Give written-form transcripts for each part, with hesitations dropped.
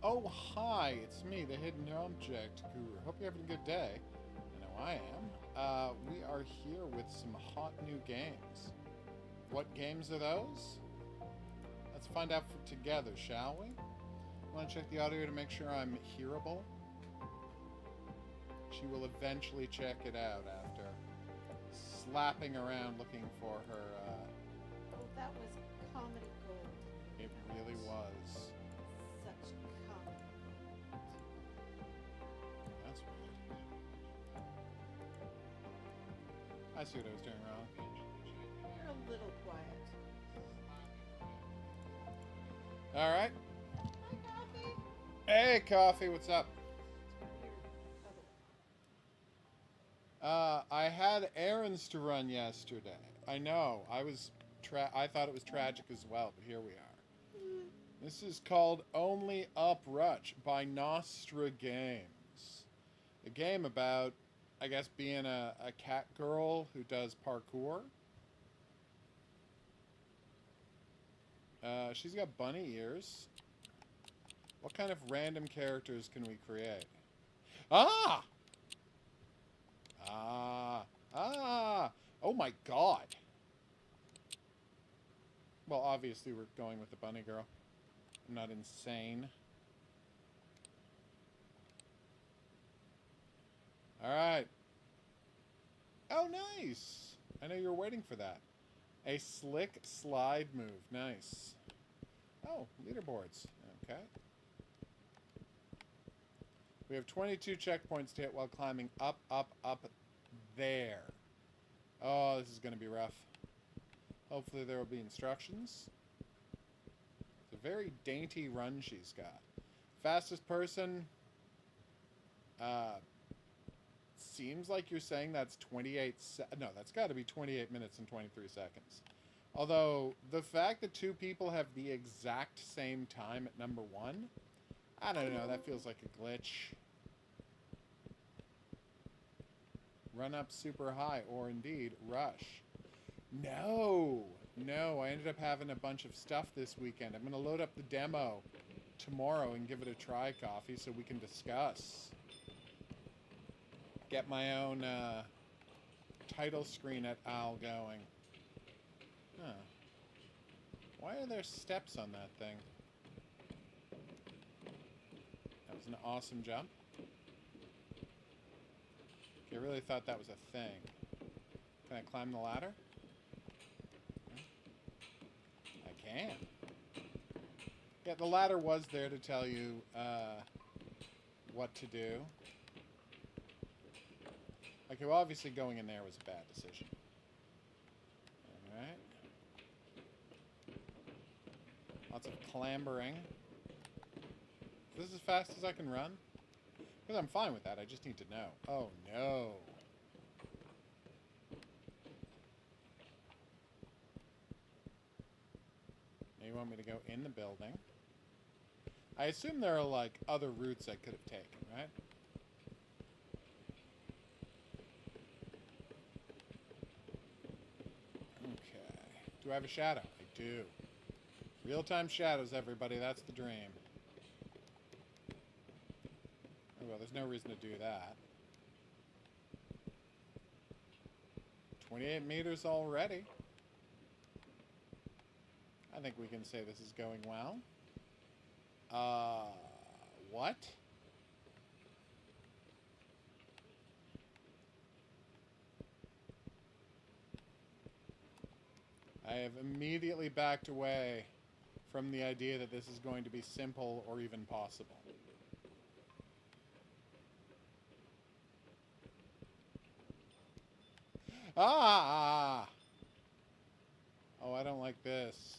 Oh, hi, it's me, the Hidden Object Guru. Hope you're having a good day. I know I am. We are here with some hot new games. What games are those? Let's find out together, shall we? Want to check the audio to make sure I'm hearable? She will eventually check it out after slapping around looking for her, Oh, that was comedy gold. It really was. Such comedy gold. That's weird. I see what I was doing wrong. You're a little quiet. Alright. Hi, Coffee. Hey, Coffee, what's up? I had errands to run yesterday. I know. I thought it was tragic as well, but here we are. This is called Only Up Rutch by Nostra Games. A game about, I guess, being a cat girl who does parkour. She's got bunny ears. What kind of random characters can we create? Ah! Oh my god! Well, obviously we're going with the bunny girl. I'm not insane. Alright. Oh, nice! I know you were waiting for that. A slick slide move. Nice. Oh, leaderboards. Okay. We have 22 checkpoints to hit while climbing up, up there. Oh, this is going to be rough. Hopefully there will be instructions. It's a very dainty run she's got. Fastest person. Seems like you're saying that's 28 no, that's got to be 28 minutes and 23 seconds. Although, the fact that two people have the exact same time at number 1, I don't know, that feels like a glitch. Run up super high, or indeed, rush. No! No, I ended up having a bunch of stuff this weekend. I'm going to load up the demo tomorrow and give it a try, Coffee, so we can discuss. Get my own title screen at Al going. Huh. Why are there steps on that thing? That was an awesome jump. Okay, I really thought that was a thing. Can I climb the ladder? I can. Yeah, the ladder was there to tell you what to do. Okay, well, obviously going in there was a bad decision. Alright. Lots of clambering. Is this as fast as I can run? Because I'm fine with that, I just need to know. Oh, no. Now you want me to go in the building. I assume there are, like, other routes I could have taken, right? Okay. Do I have a shadow? I do. Real-time shadows, everybody. That's the dream. Oh, well, there's no reason to do that. 28 meters already. I think we can say this is going well. What? I have immediately backed away from the idea that this is going to be simple or even possible. Ah! Oh, I don't like this.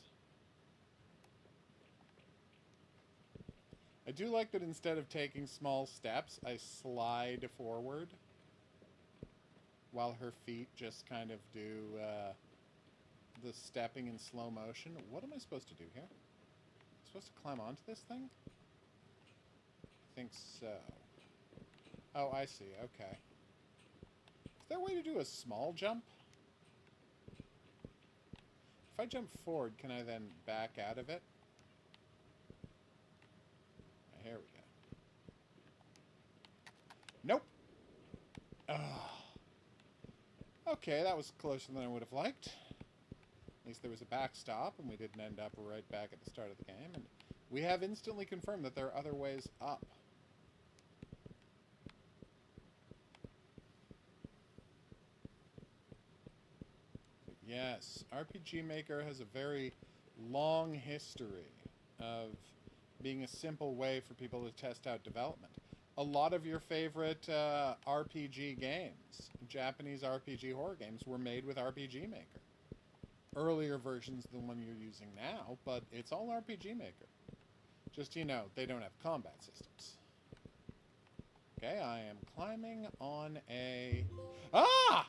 I do like that instead of taking small steps, I slide forward while her feet just kind of do the stepping in slow motion. What am I supposed to do here? Am I supposed to climb onto this thing? I think so. Oh, I see. Okay. Is there a way to do a small jump? If I jump forward, can I then back out of it? Here There we go. Nope. Oh. Okay, that was closer than I would have liked. At least there was a backstop, and we didn't end up right back at the start of the game. And we have instantly confirmed that there are other ways up. But yes, RPG Maker has a very long history of being a simple way for people to test out development. A lot of your favorite RPG games, Japanese RPG horror games, were made with RPG Maker. Earlier versions than the one you're using now, but it's all RPG Maker. Just, you know, they don't have combat systems. Okay, I am climbing on a... Ah!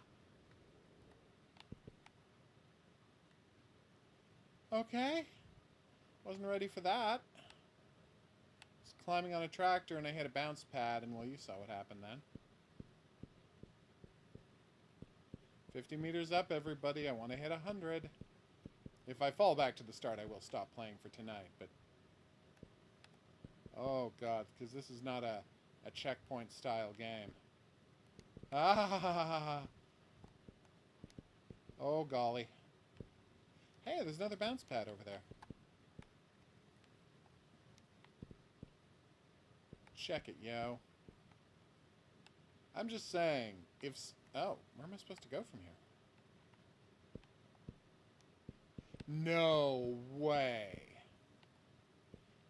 Okay. Wasn't ready for that. Climbing on a tractor and I hit a bounce pad, and well, you saw what happened then. 50 meters up, everybody. I want to hit 100. If I fall back to the start, I will stop playing for tonight, but... Oh, God, because this is not a checkpoint-style game. Ah! Oh, golly. Hey, there's another bounce pad over there. Check it, yo. I'm just saying, if... Oh, where am I supposed to go from here? No way.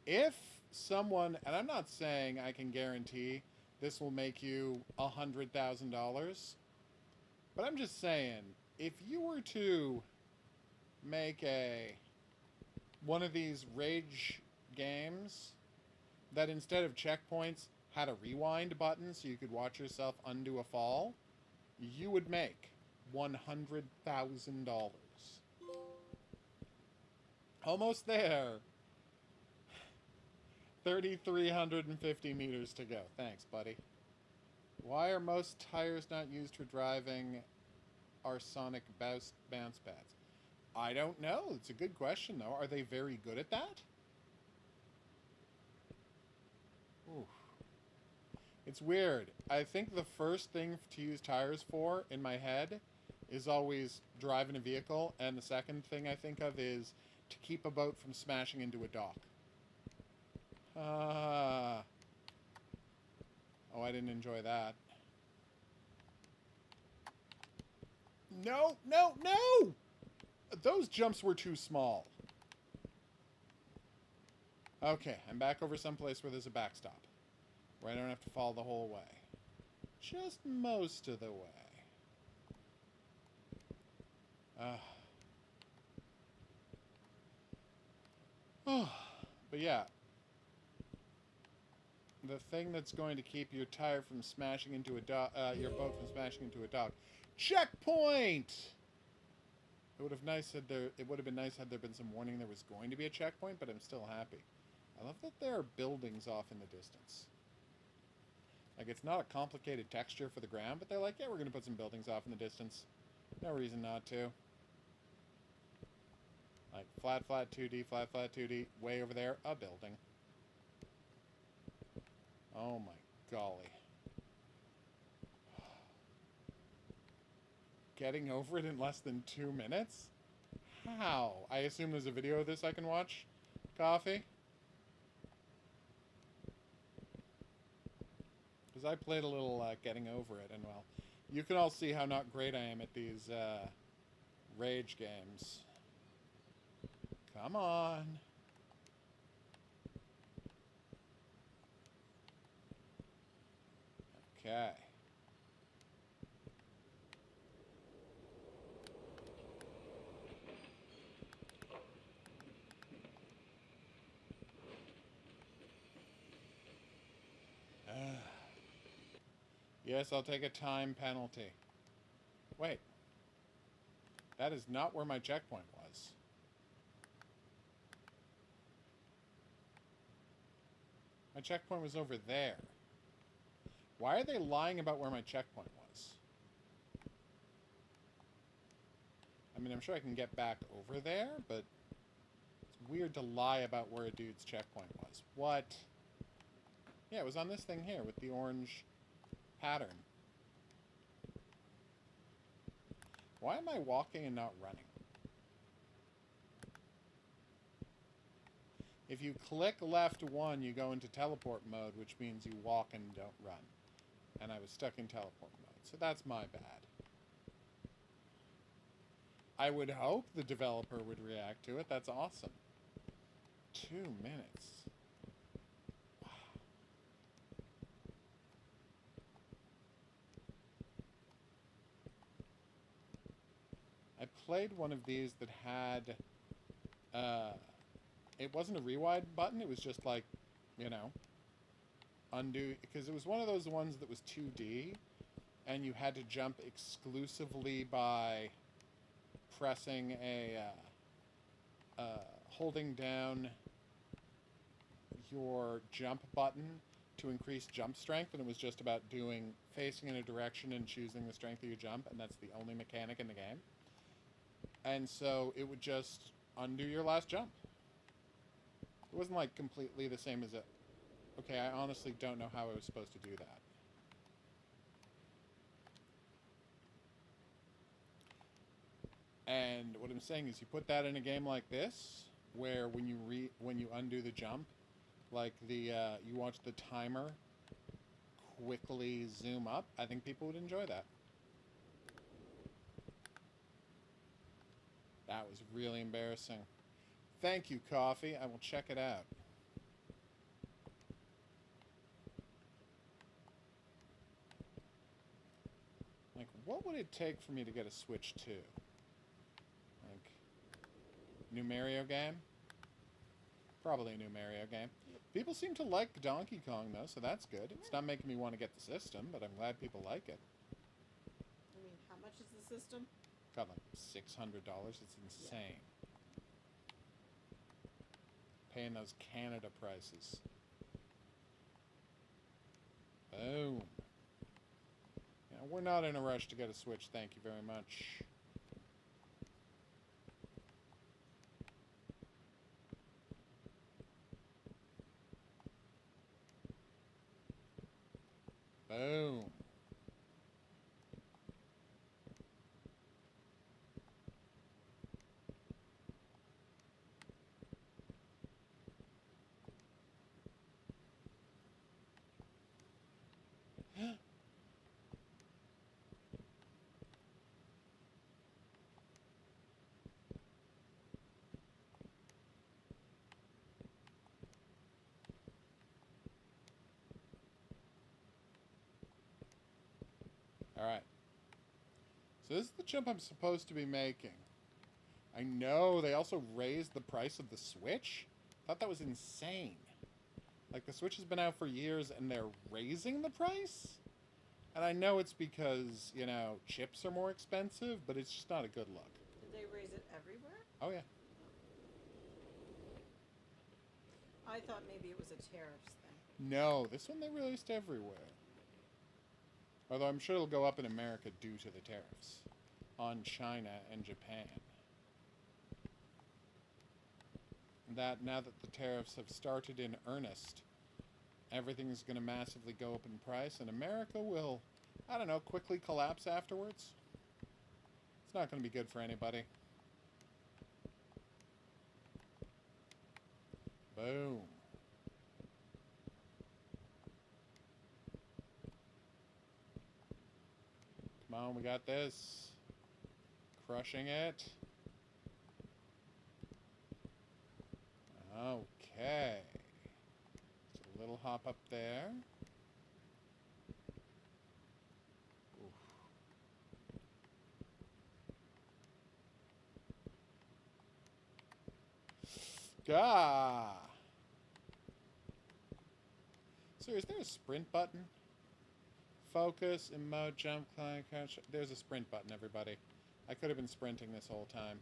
If someone... And I'm not saying I can guarantee this will make you $100,000. But I'm just saying, if you were to make one of these rage games... that instead of checkpoints had a rewind button so you could watch yourself undo a fall, you would make $100,000. Almost there. 3,350 meters to go. Thanks, buddy. Why are most tires not used for driving arsonic bounce pads? I don't know. It's a good question, though. Are they very good at that? Oof. It's weird. I think the first thing to use tires for, in my head, is always driving a vehicle, and the second thing I think of is to keep a boat from smashing into a dock. Oh, I didn't enjoy that. No, no, no! Those jumps were too small. Okay, I'm back over someplace where there's a backstop. Where I don't have to fall the whole way. Just most of the way. But yeah. The thing that's going to keep your tire from smashing into a dock, your boat from smashing into a dock. Checkpoint! It would have been nice had there been some warning there was going to be a checkpoint, but I'm still happy. I love that there are buildings off in the distance. Like, it's not a complicated texture for the ground, but they're like, yeah, we're going to put some buildings off in the distance. No reason not to. Like, flat, 2D, flat, 2D. Way over there, a building. Oh my golly. Getting over it in less than 2 minutes? How? I assume there's a video of this I can watch? Coffee? Because I played a little getting over it, and well, you can all see how not great I am at these rage games. Come on. Okay. Yes, I'll take a time penalty. Wait. That is not where my checkpoint was. My checkpoint was over there. Why are they lying about where my checkpoint was? I mean, I'm sure I can get back over there, but it's weird to lie about where a dude's checkpoint was. What? Yeah, it was on this thing here with the orange pattern. Why am I walking and not running? If you click left 1, you go into teleport mode, which means you walk and don't run. And I was stuck in teleport mode, so that's my bad. I would hope the developer would react to it. That's awesome. 2 minutes. Wow. I played one of these that had... it wasn't a rewind button. It was just like, you know, undo. Because it was one of those ones that was 2D. And you had to jump exclusively by pressing holding down your jump button to increase jump strength, and it was just about facing in a direction and choosing the strength of your jump, and that's the only mechanic in the game. And so it would just undo your last jump. It wasn't like completely the same as it. Okay, I honestly don't know how I was supposed to do that. And what I'm saying is, you put that in a game like this, where when you undo the jump, like you watch the timer quickly zoom up, I think people would enjoy that. That was really embarrassing. Thank you, Coffee. I will check it out. Like, what would it take for me to get a Switch 2? Like, new Mario game? Probably a new Mario game. People seem to like Donkey Kong, though, so that's good. It's not making me want to get the system, but I'm glad people like it. I mean, how much is the system? Got like $600. It's insane. Yeah. Paying those Canada prices. Boom. Yeah, we're not in a rush to get a Switch, thank you very much. Boom. Alright. So this is the jump I'm supposed to be making. I know they also raised the price of the Switch. I thought that was insane. Like, the Switch has been out for years and they're raising the price? And I know it's because, you know, chips are more expensive, but it's just not a good look. Did they raise it everywhere? Oh, yeah. I thought maybe it was a tariffs thing. No, this one they released everywhere. Although I'm sure it'll go up in America due to the tariffs on China and Japan. That now that the tariffs have started in earnest, everything's going to massively go up in price, and America will, I don't know, quickly collapse afterwards. It's not going to be good for anybody. Boom. Come on, we got this. Crushing it. Okay. Just a little hop up there. Oof. Gah! So is there a sprint button? Focus, emote, jump, climb, crouch. There's a sprint button, everybody. I could have been sprinting this whole time.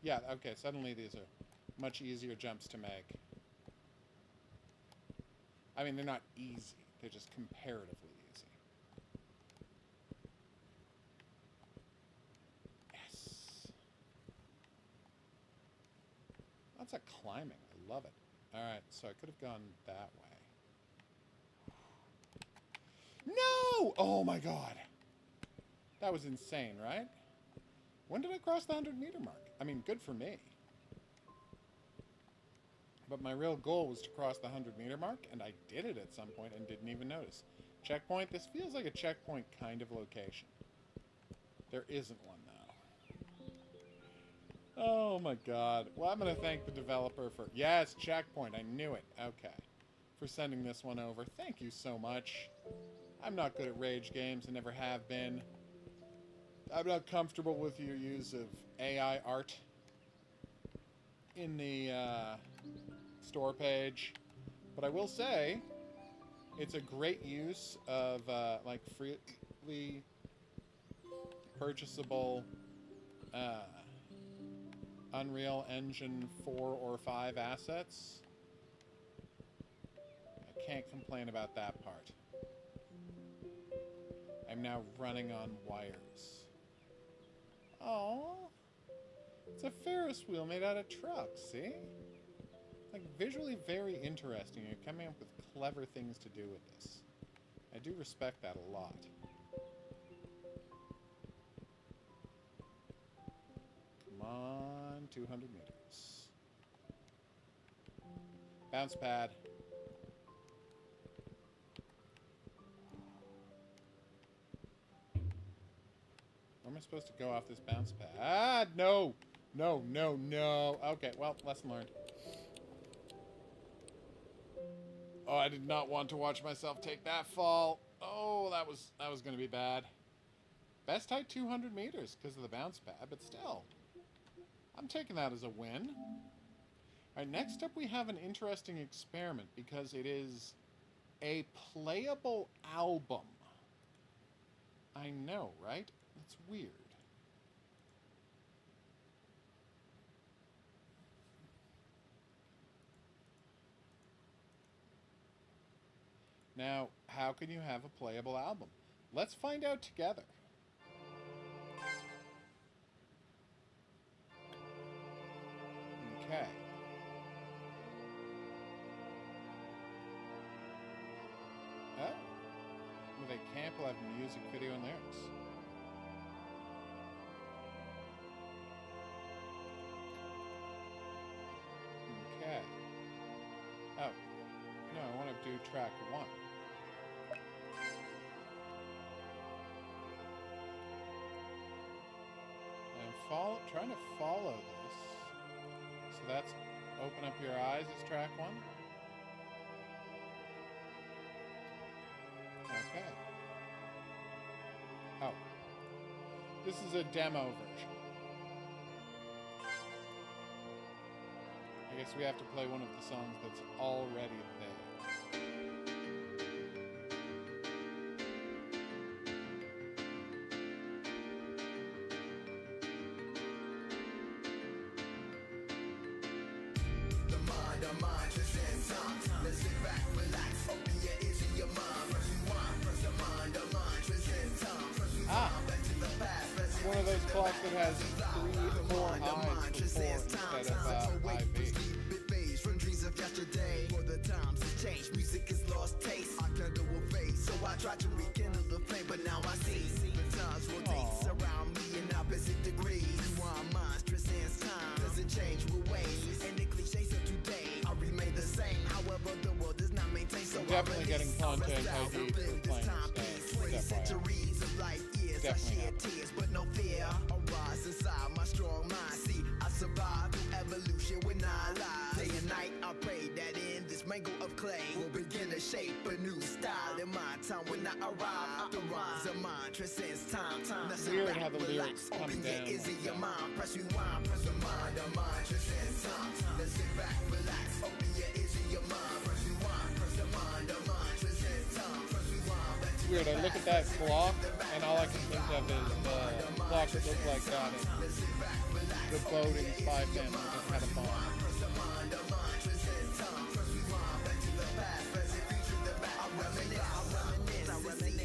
Yeah, okay, suddenly these are much easier jumps to make. I mean, they're not easy. They're just comparatively easy. Yes. Lots of climbing. I love it. Alright, so I could have gone that way. No! Oh my god. That was insane, right? When did I cross the 100-meter mark? I mean, good for me. But my real goal was to cross the 100-meter mark, and I did it at some point and didn't even notice. Checkpoint? This feels like a checkpoint kind of location. There isn't one, though. Oh my god. Well, I'm going to thank the developer for... Yes, checkpoint. I knew it. Okay. For sending this one over. Thank you so much. I'm not good at rage games. I never have been. I'm not comfortable with your use of AI art in the store page. But I will say, it's a great use of like freely purchasable Unreal Engine 4 or 5 assets. I can't complain about that part. I'm now running on wires. Oh, it's a Ferris wheel made out of trucks, see? Like, visually very interesting. You're coming up with clever things to do with this. I do respect that a lot. Come on, 200 meters. Bounce pad. Where am I supposed to go off this bounce pad? Ah, no! No, no, no. Okay, well, lesson learned. Oh, I did not want to watch myself take that fall. Oh, that was going to be bad. Best height 200 meters because of the bounce pad, but still. I'm taking that as a win. All right, next up we have an interesting experiment because it is a playable album. I know, right? It's weird. Now, how can you have a playable album? Let's find out together. Okay. Oh. Well, they can't have music, video, and lyrics. Okay. Oh. No, I want to do track 1. I'm trying to follow this. So that's Open Up Your Eyes is track 1. Okay. Oh. This is a demo version. I guess we have to play one of the songs that's already there. One of those clocks that has 3 more eyes before instead of IV. From dreams of yesterday, for the times has changed, music is lost taste. I can't do a face, so I try to rekindle the flame, but now I see the times rotate around me in opposite degrees. While minds transcends time, doesn't change with ways, and the cliches of today I remain the same. However, the world does not maintain, so definitely getting content ID for playing this centuries of life years, I shed tears, but no fear. Arise inside my strong mind. See, I survive through evolution when I lie. Day and night, I pray that in this mango of clay will begin to shape a new style in my time when I arrive. The rise of mine transcends time. Weird how the lyrics come down. Is in your mind? Press rewind, press the mind of mine transcends time. Let's sit back, relax. Open your ears in your mind. Press rewind, press the mind of mine transcends time. Press rewind, back to weird. I look at that clock, and all I can think of is the clock that looked like that in the boat in Spy Family that had a bomb.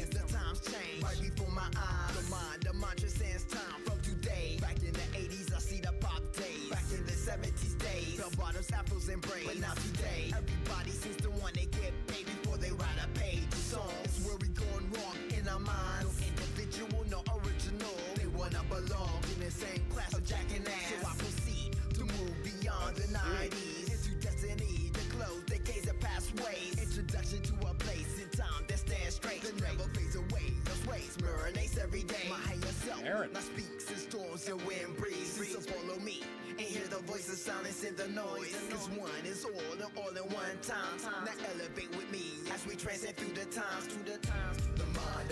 The times change right before my eyes. The mantra stands time from today. Back in the 80s, I see the pop days. Back in the 70s days, Bell bottoms, afros, and braids. But not today. Everybody seems to want to get paid before they write a page. Songs is where we going wrong in our minds. No individual, no original. They wanna belong in the same class of jackass. So I proceed to move beyond the 90s into destiny, the close decades of past ways. Introduction to a place in time that stands straight. That never fades away. Those ways marinates every day. My higher self now speaks in storms and wind breeze. So follow me and hear the voices, silence, and the noise. Cause one is all and all in one time. Now elevate with me as we transcend through the times. The mind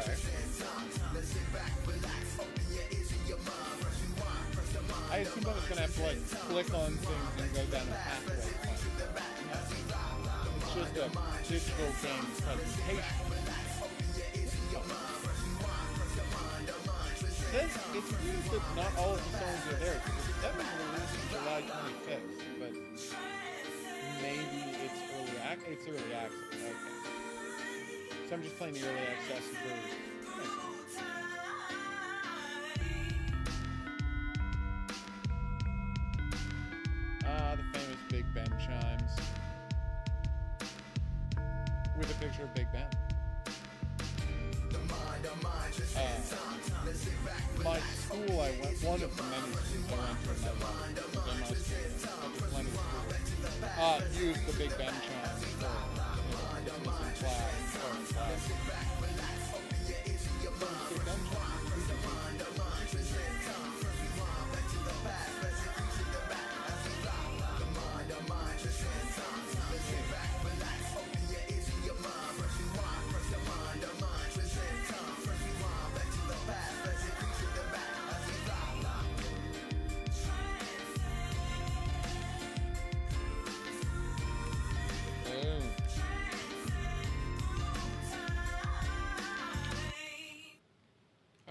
transcends time. Let's sit back, relax, open your ears and your mind. Press rewind, press the mind. I assume I was gonna have to like click on things and go down a pathway. It's just a digital game presentation. It's weird that not all of the songs are there. That was released July 25th, but maybe it's early access. It's early access. Okay. So I'm just playing the early access version. The famous Big Ben chimes with a picture of Big Ben. My school, I went, one of the many schools I went to in my life, used the Big Ben chimes for dismissing class, starting class. Big Ben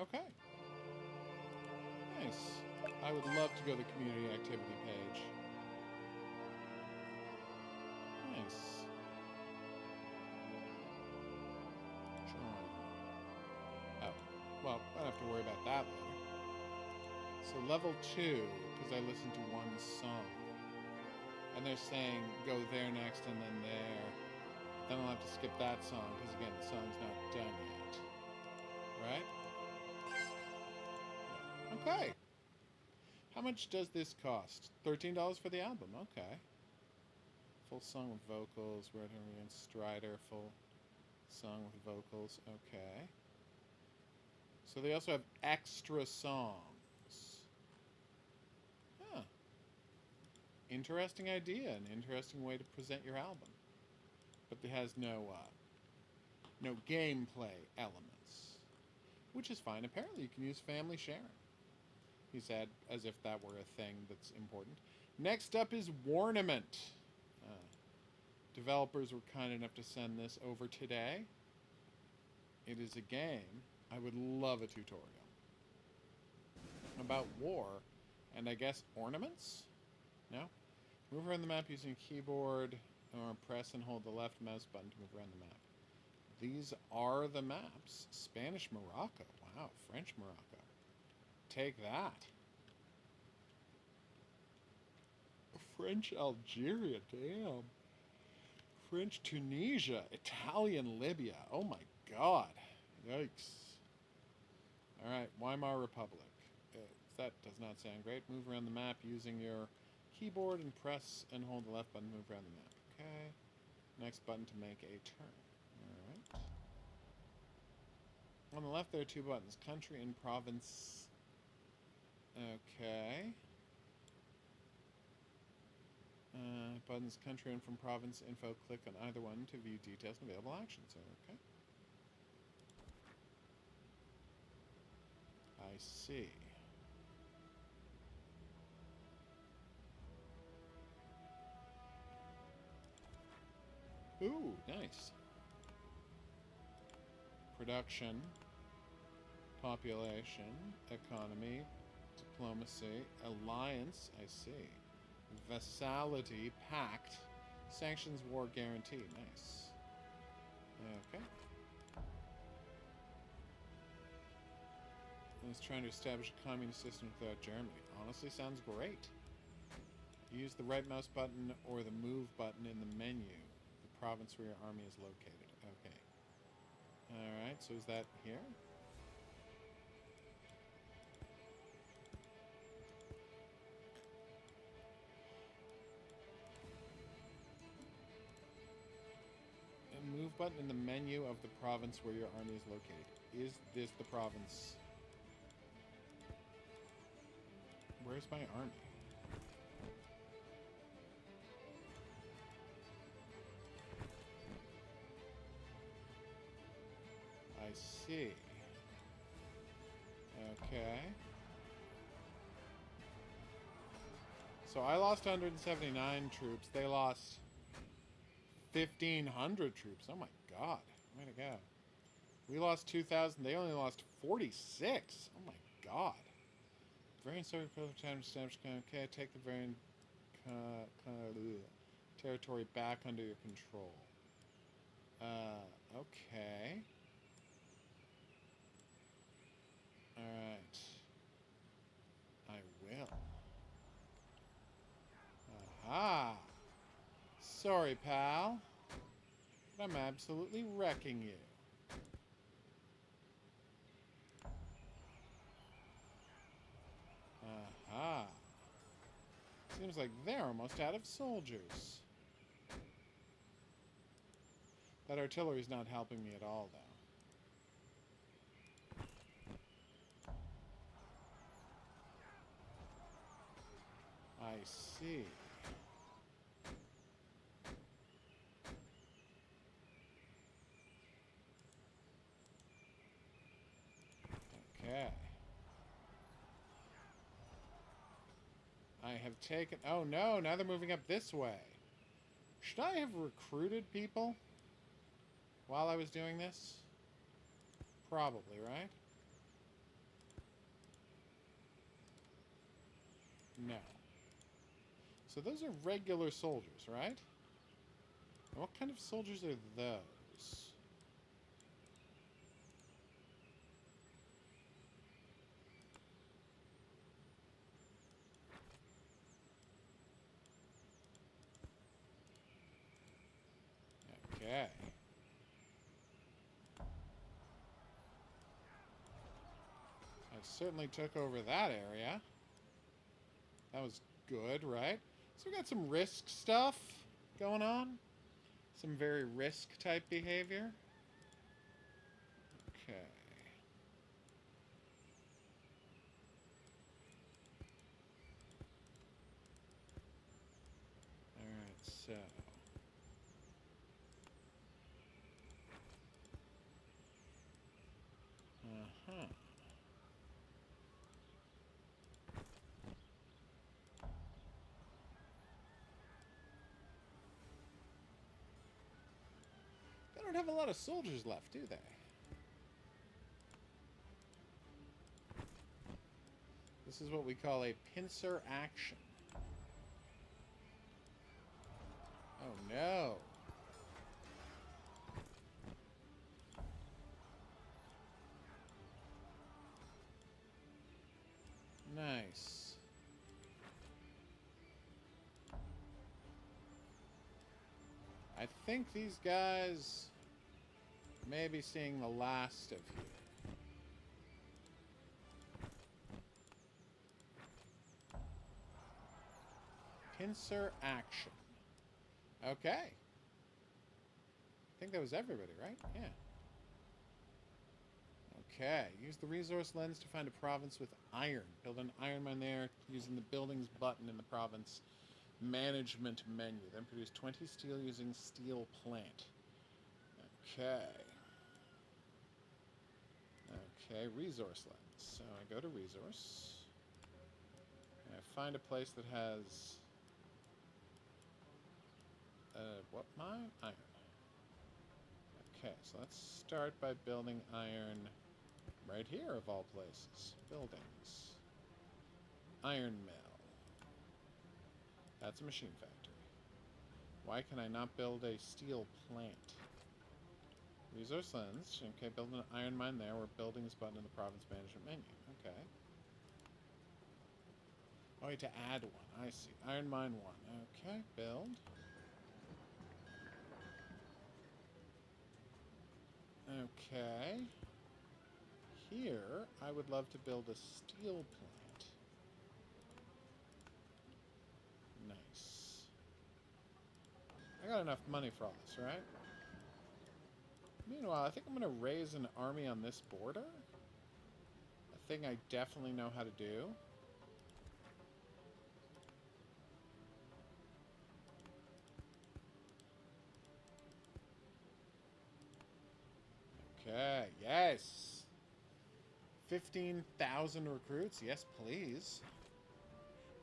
Okay. Nice. I would love to go to the community activity page. Nice. Join. Oh. Well, I don't have to worry about that later. So level 2, because I listened to one song. And they're saying go there next and then there. Then I'll have to skip that song, because again, the song's not done yet. Right? Okay. How much does this cost? $13 for the album. Okay. Full song with vocals. Red Herring Strider. Full song with vocals. Okay. So they also have extra songs. Huh. Interesting idea. An interesting way to present your album. But it has no gameplay elements. Which is fine. Apparently you can use family sharing. He said, as if that were a thing that's important. Next up is Warnament. Developers were kind enough to send this over today. It is a game. I would love a tutorial about war and I guess ornaments? No? Move around the map using keyboard or press and hold the left mouse button to move around the map. These are the maps. Spanish Morocco. Wow, French Morocco. Take that. French Algeria, damn. French Tunisia, Italian Libya. Oh my god. Yikes. Alright, Weimar Republic. That does not sound great. Move around the map using your keyboard and press and hold the left button to move around the map. Okay. Next button to make a turn. Alright. On the left there are two buttons. Country and province. Okay. Buttons country and from province info. Click on either one to view details and available actions. Okay. I see. Ooh, nice. Production, population, economy, diplomacy, alliance, I see. Vassality, pact, sanctions, war, guarantee. Nice. Okay. I was trying to establish a communist system without Germany. Honestly, sounds great. Use the right mouse button or the move button in the menu. The province where your army is located. Okay. Alright, so is that here? A move button in the menu of the province where your army is located. Is this the province? Where's my army? I see. Okay. So I lost 179 troops. They lost 1,500 troops. Oh my god. Way to go. We lost 2,000. They only lost 46. Oh my god. Variant circle time established. Okay, take the variant territory back under your control. Okay. Alright. I will. Aha! Sorry, pal. But I'm absolutely wrecking you. Aha. Seems like they're almost out of soldiers. That artillery's not helping me at all, though. I see. Okay. I have taken... Oh no, now they're moving up this way. Should I have recruited people while I was doing this? Probably, right? No. So those are regular soldiers, right? And what kind of soldiers are those? Okay. I certainly took over that area. That was good, right? So we got some risk stuff going on. Some very risk type behavior. Okay. Alright, so... Uh-huh. They don't have a lot of soldiers left, do they? This is what we call a pincer action. Oh no. Nice. I think these guys may be seeing the last of you. Pincer action. Okay. I think that was everybody, right? Yeah. Okay. Use the resource lens to find a province with iron. Build an iron mine there using the buildings button in the province management menu. Then produce 20 steel using steel plant. Okay. Okay, resource lens. So I go to resource. And I find a place that has... what mine? Iron. Okay, so let's start by building iron right here of all places. Buildings. Iron mill. That's a machine factory. Why can I not build a steel plant? Resource lens. Okay, build an iron mine there where buildings button in the province management menu. Okay. Oh, to add one. I see. Iron Mine 1. Okay, build. Okay. Here, I would love to build a steel plant. Nice. I got enough money for all this, right? Meanwhile, I think I'm going to raise an army on this border. A thing I definitely know how to do. Okay, yes! 15,000 recruits? Yes, please.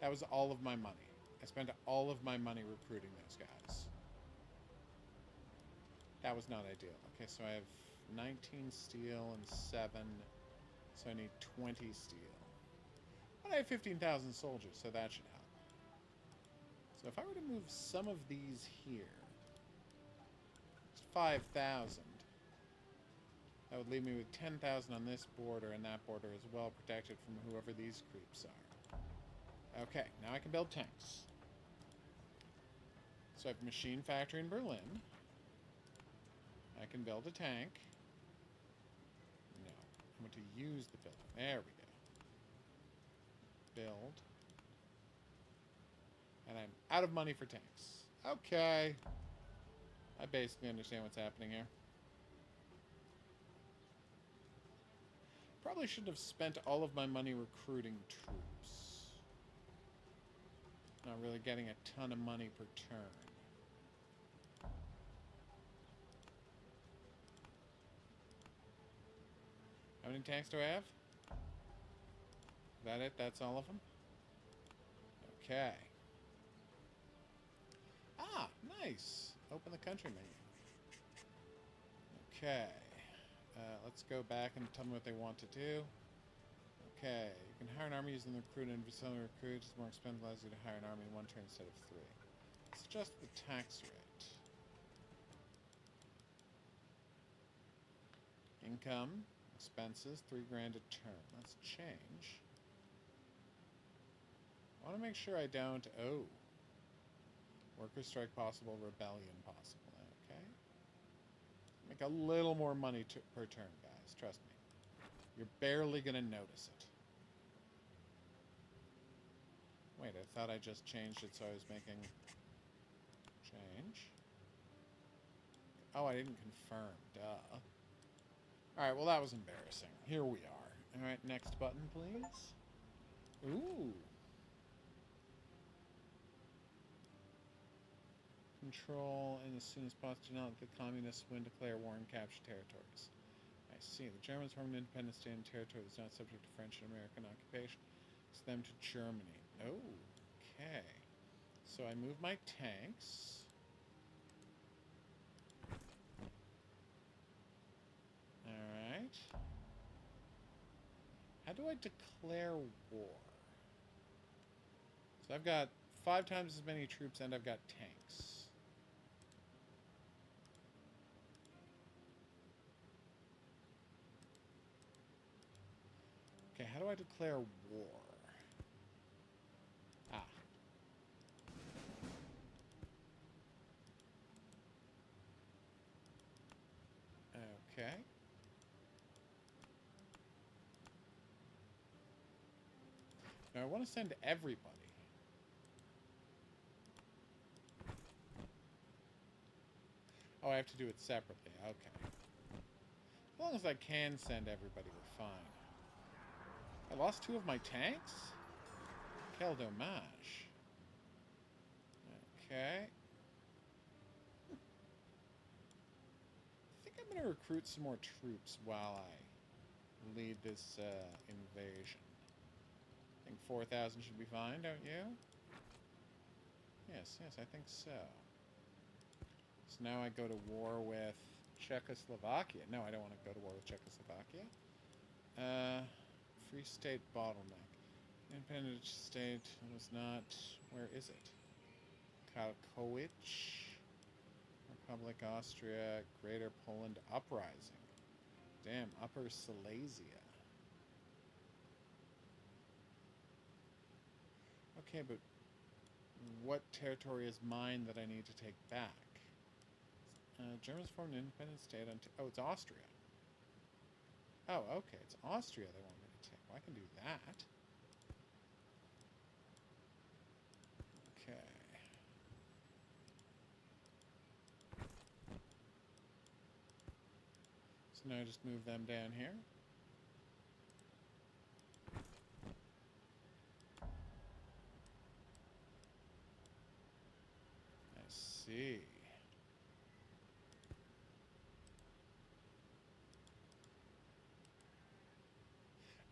That was all of my money. I spent all of my money recruiting those guys. That was not ideal. Okay, so I have 19 steel and 7, so I need 20 steel. But I have 15,000 soldiers, so that should help. So if I were to move some of these here, it's 5,000. That would leave me with 10,000 on this border, and that border is well protected from whoever these creeps are. Okay, now I can build tanks. So I have a machine factory in Berlin. I can build a tank. No, I want to use the building. There we go. Build. And I'm out of money for tanks. Okay. I basically understand what's happening here. Probably shouldn't have spent all of my money recruiting troops. Not really getting a ton of money per turn. How many tanks do I have? Is that it? That's all of them? Okay. Ah, nice. Open the country menu. Okay. Let's go back and tell them what they want to do. Okay. You can hire an army using the recruit and selling recruits. It's more expensive, allows you to hire an army in 1 turn instead of 3. Let's adjust the tax rate. Income, expenses, 3 grand a turn. Let's change. I want to make sure I don't... Oh. Workers' strike possible, rebellion possible. Okay. Make a little more money per turn, guys. Trust me. You're barely going to notice it. Wait, I thought I just changed it so I was making... Change. Oh, I didn't confirm. Duh. Alright, well that was embarrassing. Here we are. Alright, next button, please. Ooh. Control, and as soon as possible, do not let the communists win, declare war and capture territories. I see. The Germans formed an independent state and territory that's not subject to French and American occupation. It's them to Germany. Oh, okay. So I move my tanks. Alright. How do I declare war? So I've got 5 times as many troops and I've got tanks. Okay, how do I declare war? Ah. Okay. Now I want to send everybody. Oh, I have to do it separately. Okay. As long as I can send everybody, we're fine. I lost 2 of my tanks? Quel dommage. Okay. I think I'm going to recruit some more troops while I lead this invasion. I think 4,000 should be fine, don't you? Yes, I think so. So now I go to war with Czechoslovakia. No, I don't want to go to war with Czechoslovakia. Free state bottleneck. Independent state was not... Where is it? Kalkowicz. Republic Austria. Greater Poland uprising. Damn, Upper Silesia. Okay, but what territory is mine that I need to take back? Germans formed an independent state on... oh, it's Austria. Oh, okay, it's Austria they want me to take. Well, I can do that. Okay. So now I just move them down here. I see.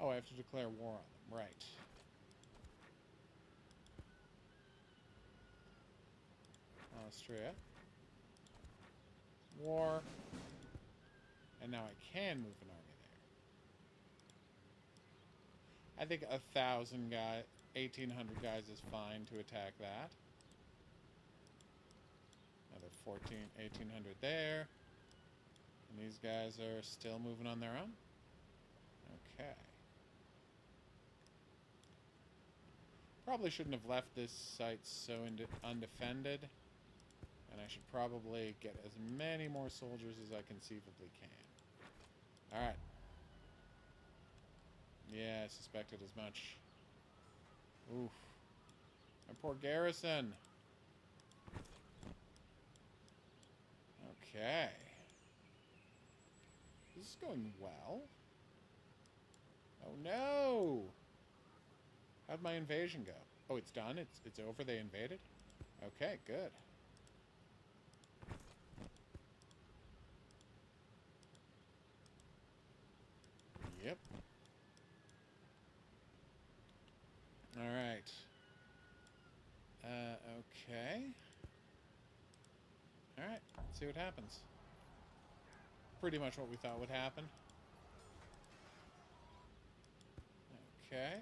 Oh, I have to declare war on them. Right. Austria. War. And now I can move an army there. I think 1,000 guys, 1,800 guys is fine to attack that. Another 1,800 there. And these guys are still moving on their own. Okay. Probably shouldn't have left this site so undefended. And I should probably get as many more soldiers as I conceivably can. Alright. Yeah, I suspected as much. Oof. My poor garrison. Okay. This is going well. Oh no! How'd my invasion go? Oh, it's done? It's over? They invaded? Okay, good. Yep. Alright. Okay. Alright, let's see what happens. Pretty much what we thought would happen. Okay.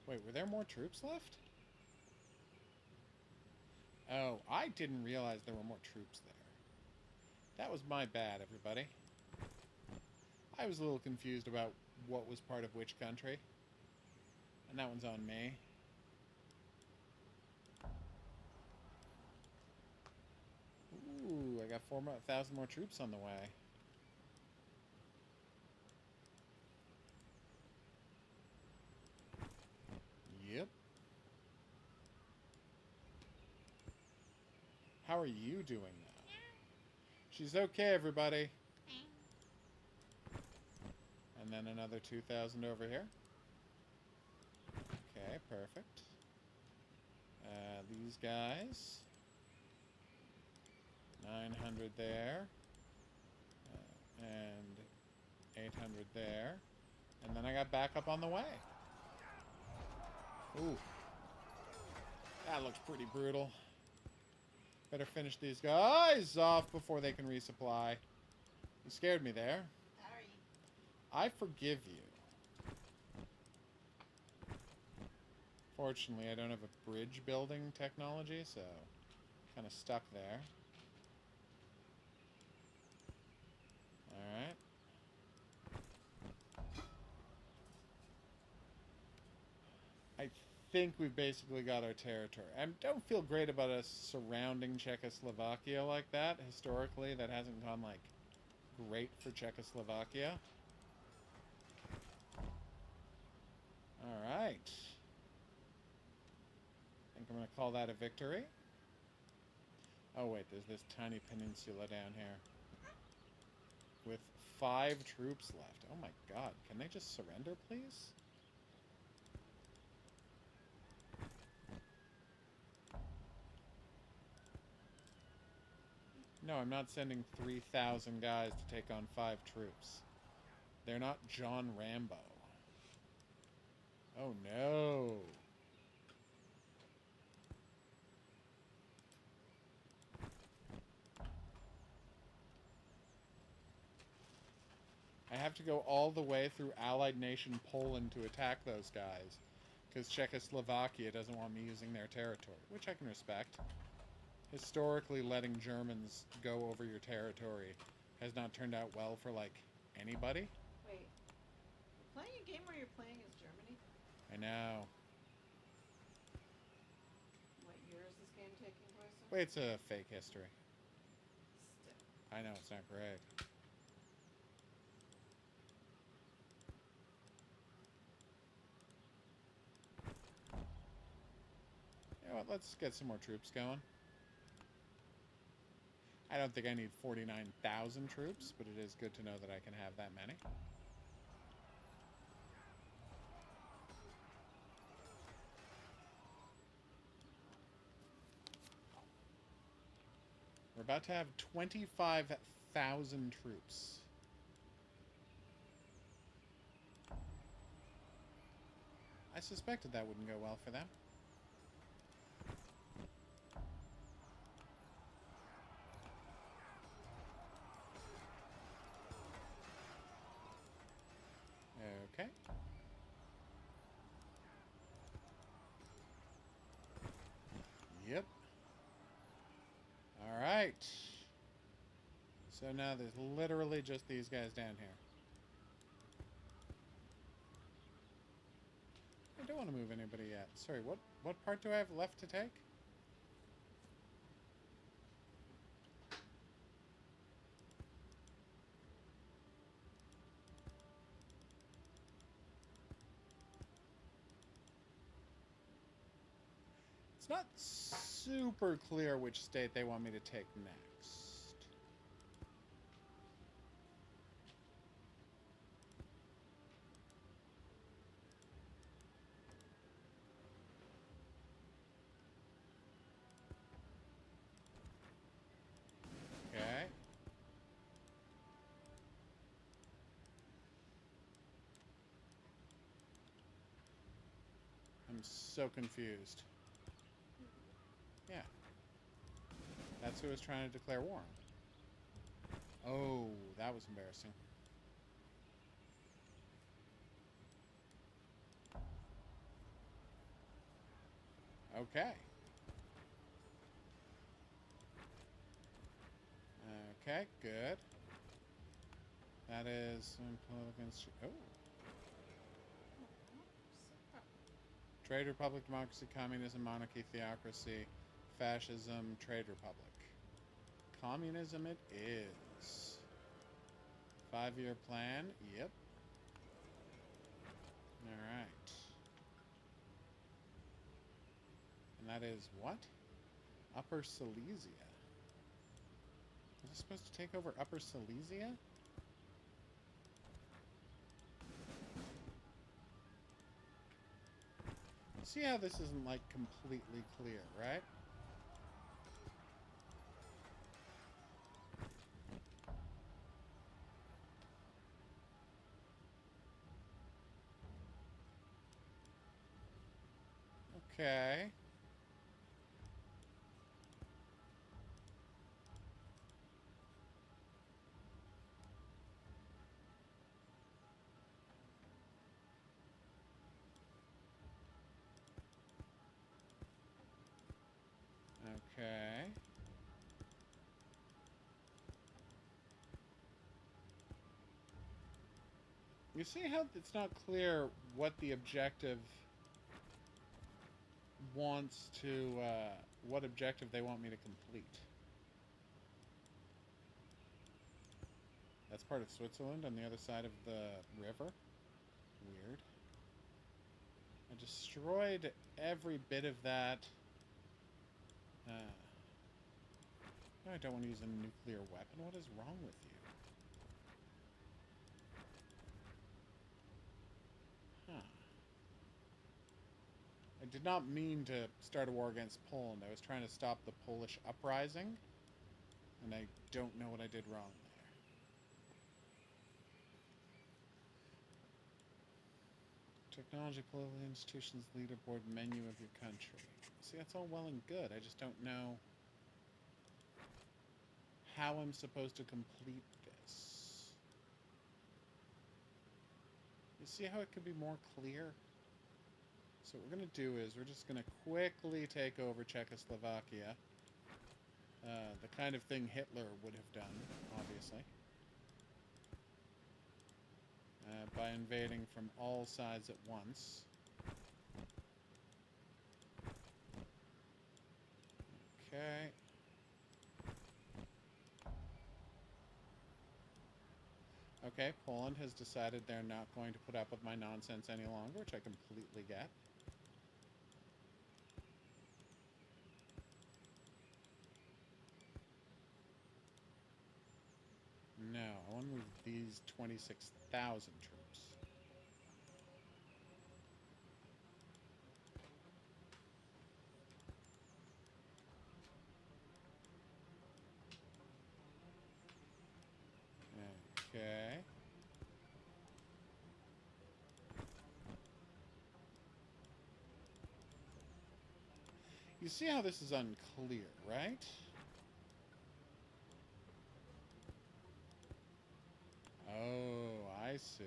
Wait, were there more troops left? Oh, I didn't realize there were more troops there. That was my bad, everybody. I was a little confused about what was part of which country. And that one's on me. Ooh, I got 4,000 more troops on the way. Yep. How are you doing now? She's okay, everybody. And then another 2,000 over here. Okay, perfect. These guys. 900 there. And 800 there. And then I got backup on the way. Ooh. That looks pretty brutal. Better finish these guys off before they can resupply. You scared me there. Sorry. I forgive you. Fortunately, I don't have a bridge building technology, so kind of stuck there. Alright. I think we've basically got our territory. I don't feel great about us surrounding Czechoslovakia like that. Historically, that hasn't gone, like, great for Czechoslovakia. Alright. I think I'm going to call that a victory. Oh, wait, there's this tiny peninsula down here. With 5 troops left. Oh my god, can they just surrender, please? No, I'm not sending 3,000 guys to take on 5 troops. They're not John Rambo. Oh no. I have to go all the way through Allied nation Poland to attack those guys. Because Czechoslovakia doesn't want me using their territory, which I can respect. Historically, letting Germans go over your territory has not turned out well for, like, anybody. Wait. where you're playing is Germany? I know. What year is this game taking place in? Wait, it's a fake history. Still. I know, it's not great. You know what, let's get some more troops going. I don't think I need 49,000 troops, but it is good to know that I can have that many. We're about to have 25,000 troops. I suspected that wouldn't go well for them. Okay. Yep. All right. So now there's literally just these guys down here. I don't want to move anybody yet. Sorry, what part do I have left to take? It's not super clear which state they want me to take next. Okay. I'm so confused. Yeah. That's who was trying to declare war on. Oh, that was embarrassing. Okay. Okay, good. That is against. Oh. Trade republic, democracy, communism, monarchy, theocracy, fascism, trade republic. Communism it is. 5-year plan, yep. Alright. And that is what? Upper Silesia. Was I supposed to take over Upper Silesia? See how this isn't, like, completely clear, right? Okay. Okay. You see how it's not clear what the objective wants to, what objective they want me to complete. That's part of Switzerland on the other side of the river. Weird. I destroyed every bit of that. No, I don't want to use a nuclear weapon. What is wrong with you? Huh. I did not mean to start a war against Poland. I was trying to stop the Polish uprising, and I don't know what I did wrong there. Technology, political institutions, leaderboard, menu of your country. See, that's all well and good. I just don't know how I'm supposed to complete this. You see how it could be more clear? So what we're going to do is we're just going to quickly take over Czechoslovakia. The kind of thing Hitler would have done, obviously. by invading from all sides at once. Okay. Okay, Poland has decided they're not going to put up with my nonsense any longer, which I completely get. No, I want to move these 26,000 troops. Okay. You see how this is unclear, right? Oh, I see.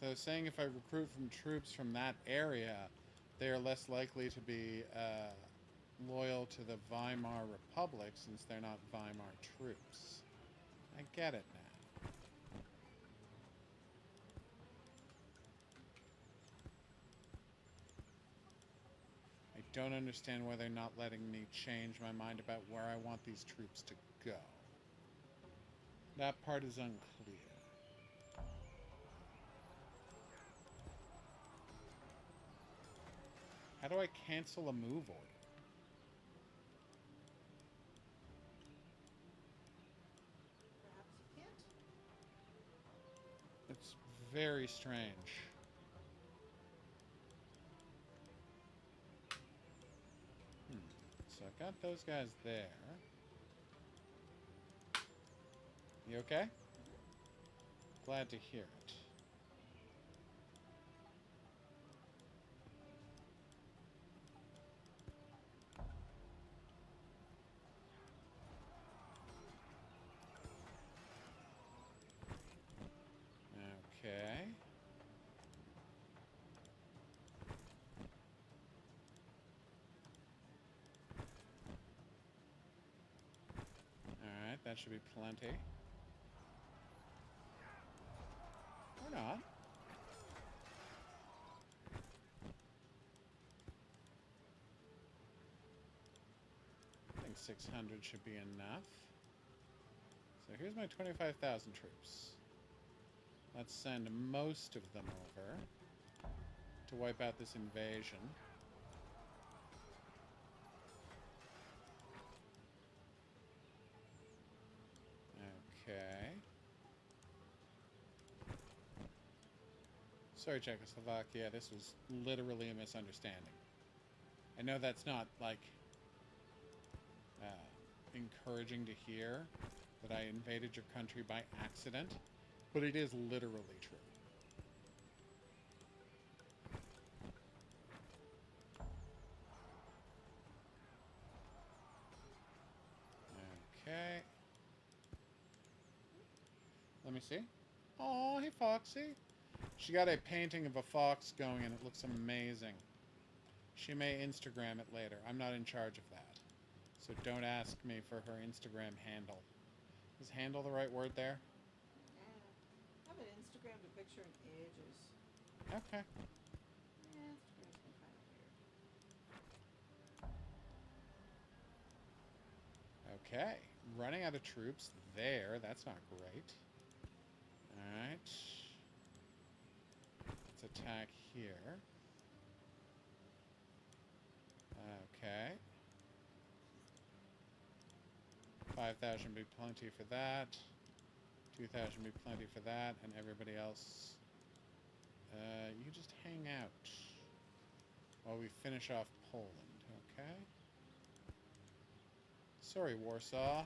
So saying if I recruit from troops from that area, they are less likely to be loyal to the Weimar Republic since they're not Weimar troops. I get it now. I don't understand why they're not letting me change my mind about where I want these troops to go. That part is unclear. How do I cancel a move order? Perhaps you can't? It's very strange. So I got those guys there. You okay? Glad to hear it. Okay. Alright, that should be plenty. Or not. I think 600 should be enough. So here's my 25,000 troops. Let's send most of them over to wipe out this invasion. Okay. Sorry, Czechoslovakia, this was literally a misunderstanding. I know that's not, like, encouraging to hear that I invaded your country by accident, but it is literally true. Okay. Let me see. Oh, hey, Foxy. She got a painting of a fox going, and it looks amazing. She may Instagram it later. I'm not in charge of that. So don't ask me for her Instagram handle. Is handle the right word there? I haven't Instagrammed a picture in ages. Okay. Yeah, Instagram's been kind of weird. Okay. Running out of troops there. That's not great. Alright. Let's attack here. Okay. 5,000 would be plenty for that. 2,000 would be plenty for that. And everybody else, you just hang out while we finish off Poland, okay? Sorry, Warsaw.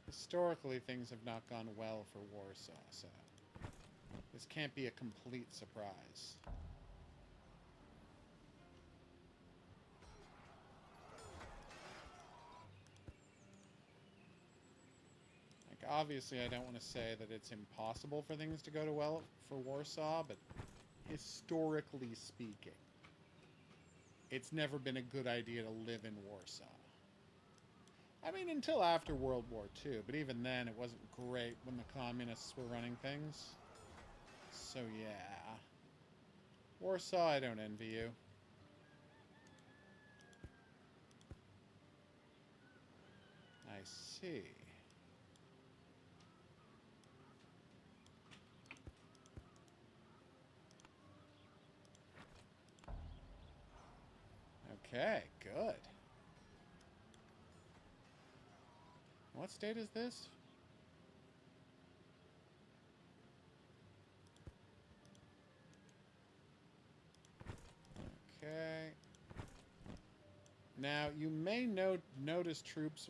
Historically, things have not gone well for Warsaw, so this can't be a complete surprise. Like, obviously, I don't want to say that it's impossible for things to go to well for Warsaw, but historically speaking, it's never been a good idea to live in Warsaw. I mean, until after World War II, but even then it wasn't great when the communists were running things. So yeah. Warsaw, I don't envy you. I see. Okay, good. What state is this? Okay. Now, you may notice troops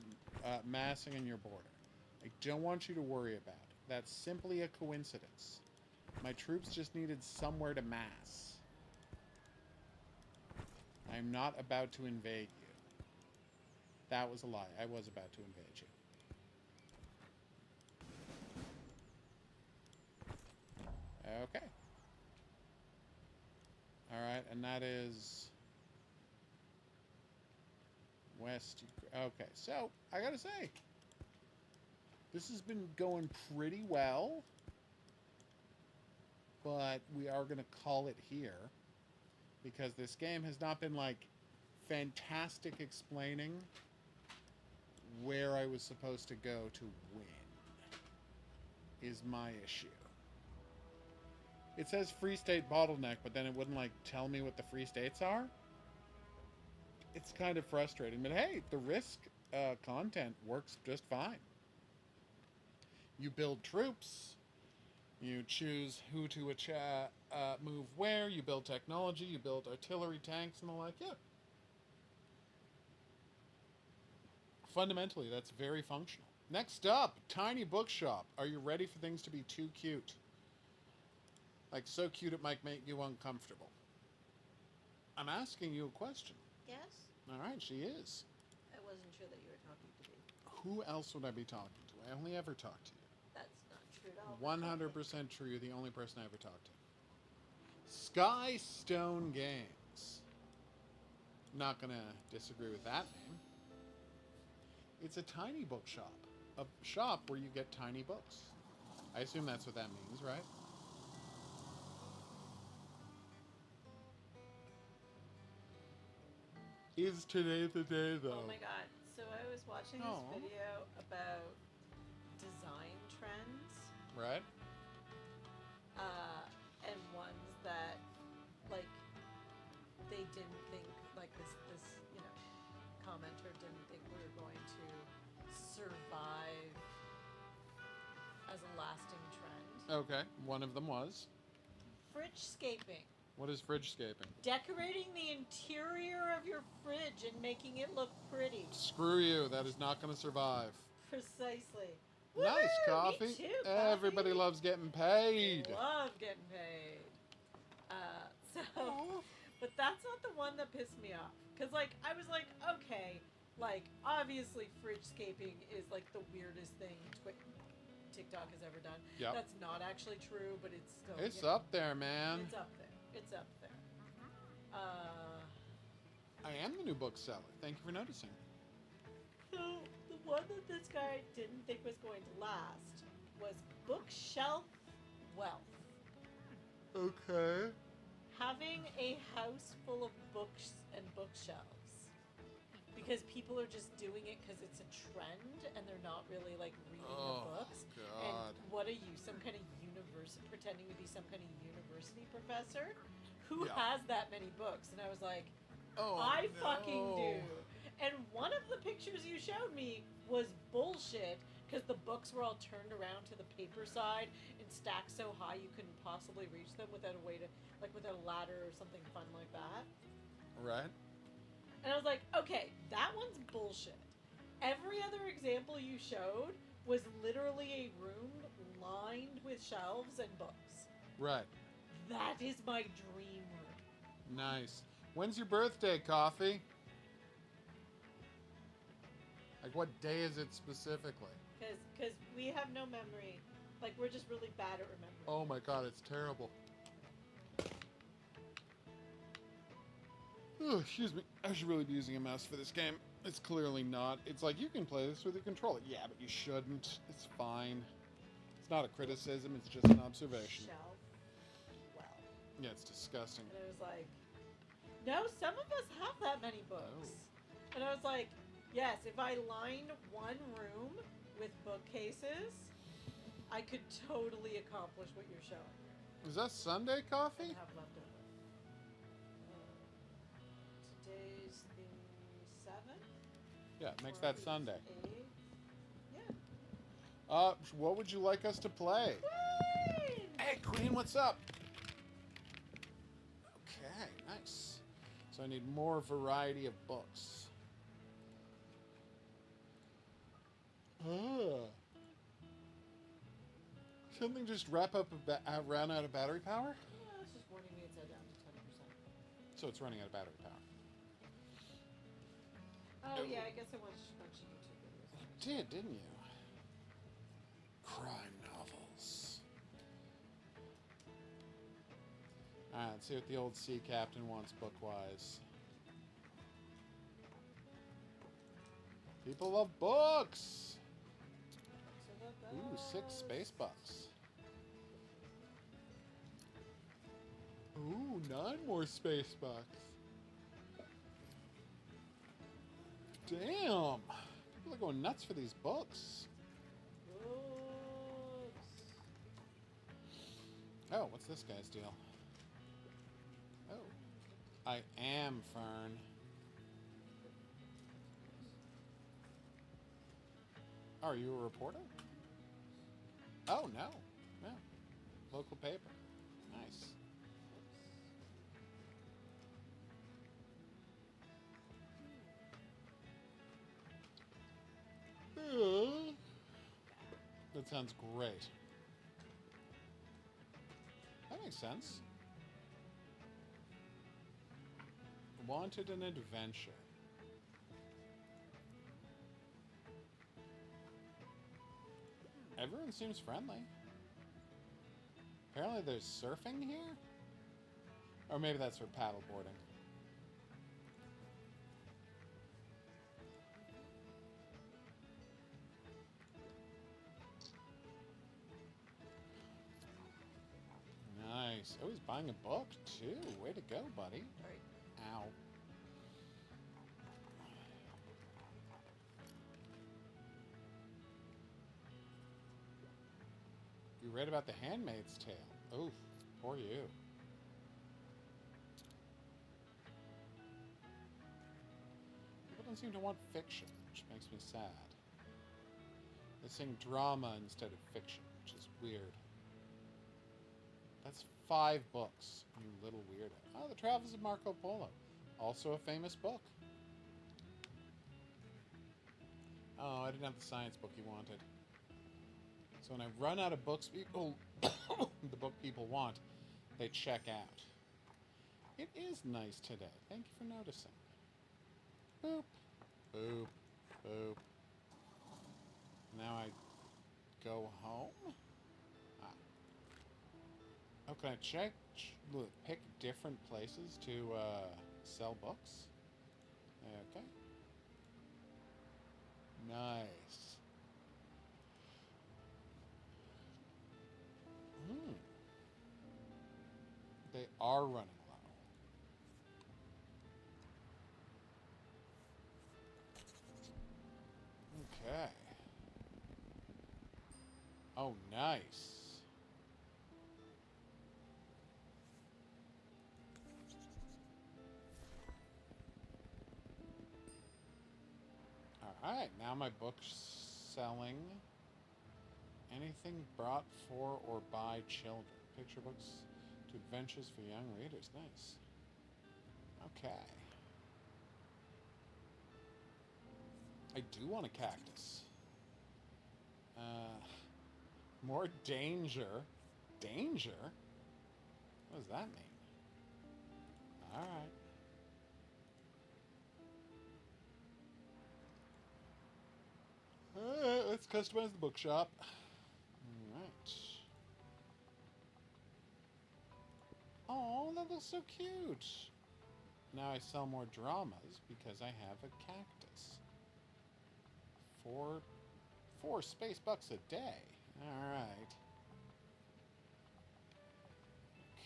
massing in your border. I don't want you to worry about it. That's simply a coincidence. My troops just needed somewhere to mass. I'm not about to invade you. That was a lie. I was about to invade you. Okay. Alright, and that is... West... Okay, so, I gotta say, this has been going pretty well, but we are gonna call it here, because this game has not been, like, fantastic explaining where I was supposed to go to win, is my issue. It says Free State Bottleneck, but then it wouldn't, like, tell me what the free states are. It's kind of frustrating, but hey, the risk content works just fine. You build troops, you choose who to move where, you build technology, you build artillery, tanks, and the like, yeah. Fundamentally, that's very functional. Next up, Tiny Bookshop. Are you ready for things to be too cute? Like, so cute it might make you uncomfortable. I'm asking you a question. Yes? All right, she is. I wasn't sure that you were talking to me. Who else would I be talking to? I only ever talk to you. That's not true at all. 100% true. You're the only person I ever talk to. Skystone Games. Not going to disagree with that name. It's a tiny bookshop. A shop where you get tiny books. I assume that's what that means, right? Is today the day, though? Oh my god. So I was watching this video about design trends. Right? And ones that, like, they didn't think, like, this, you know, commenter didn't think we were going to survive as a lasting trend. Okay. One of them was. Fridgescaping. What is fridgescaping? Decorating the interior of your fridge and making it look pretty. Screw you. That is not going to survive. Precisely. Nice Woohoo! coffee. Me too, coffee. Everybody loves getting paid. Love getting paid. But that's not the one that pissed me off. Because, like, I was like, okay, like, obviously fridgescaping is, like, the weirdest thing TikTok has ever done. Yep. That's not actually true, but it's still... It's up there, man. It's up there. It's up there. I am the new bookseller. Thank you for noticing. So, the one that this guy didn't think was going to last was bookshelf wealth. Okay. Having a house full of books and bookshelves. Because people are just doing it because it's a trend and they're not really, like, reading the books. God. And what are you, some kind of pretending to be some kind of university professor? Who has that many books? And I was like, I fucking do. And one of the pictures you showed me was bullshit because the books were all turned around to the paper side and stacked so high you couldn't possibly reach them without a way to, like, without a ladder or something fun like that. Right. And I was like, okay, that one's bullshit. Every other example you showed was literally a room lined with shelves and books. Right. That is my dream room. Nice. When's your birthday, Coffee? Like, what day is it specifically? Because we have no memory. Like, we're just really bad at remembering. Oh my god, it's terrible. Oh, excuse me. I should really be using a mouse for this game. It's clearly not. It's like, you can play this with a controller. Yeah, but you shouldn't. It's fine. It's not a criticism, it's just an observation. Shelf. Well. Yeah, it's disgusting. And it was like, no, some of us have that many books. Oh. And I was like, yes, if I lined one room with bookcases, I could totally accomplish what you're showing. Is that Sunday coffee? And have leftover. Today's the 7th? Yeah, it makes that Sunday. 8th? Yeah. What would you like us to play? Queen! Hey, Queen, what's up? Okay, nice. So I need more variety of books. Something just ran out of battery power? Yeah, it's just warning me it's down to 10%. So it's running out of battery power. Oh, yeah, I guess I watched a bunch of YouTube videos. You did, didn't you? Crime novels. Alright, let's see what the old sea captain wants book-wise. People love books! Ooh, 6 space bucks. Ooh, 9 more space bucks. Damn! People are going nuts for these books. Books. Oh, what's this guy's deal? Oh. I am Fern. Oh, are you a reporter? Oh, no. No. Local paper. Nice. That sounds great. That makes sense. Wanted an adventure. Everyone seems friendly. Apparently there's surfing here? Or maybe that's for paddleboarding. Nice. Oh, he's buying a book, too. Way to go, buddy. Alright. Ow. You read about the Handmaid's Tale. Oof, poor you. People don't seem to want fiction, which makes me sad. They sing drama instead of fiction, which is weird. That's 5 books, you little weirdo. Oh, The Travels of Marco Polo. Also a famous book. Oh, I didn't have the science book you wanted. So when I run out of books people, the book people want, they check out. It is nice today. Thank you for noticing. Boop, boop, boop. Now I go home. Ah. Oh, can I pick different places to sell books? Okay. Nice. They are running low. Okay. Oh, nice. Alright, now my book's selling. Anything brought for or by children. Picture books to adventures for young readers. Nice. Okay. I do want a cactus. More danger. Danger? What does that mean? Alright. Alright, let's customize the bookshop. Alright. Oh, that looks so cute. Now I sell more dramas because I have a cactus. Four space bucks a day. All right.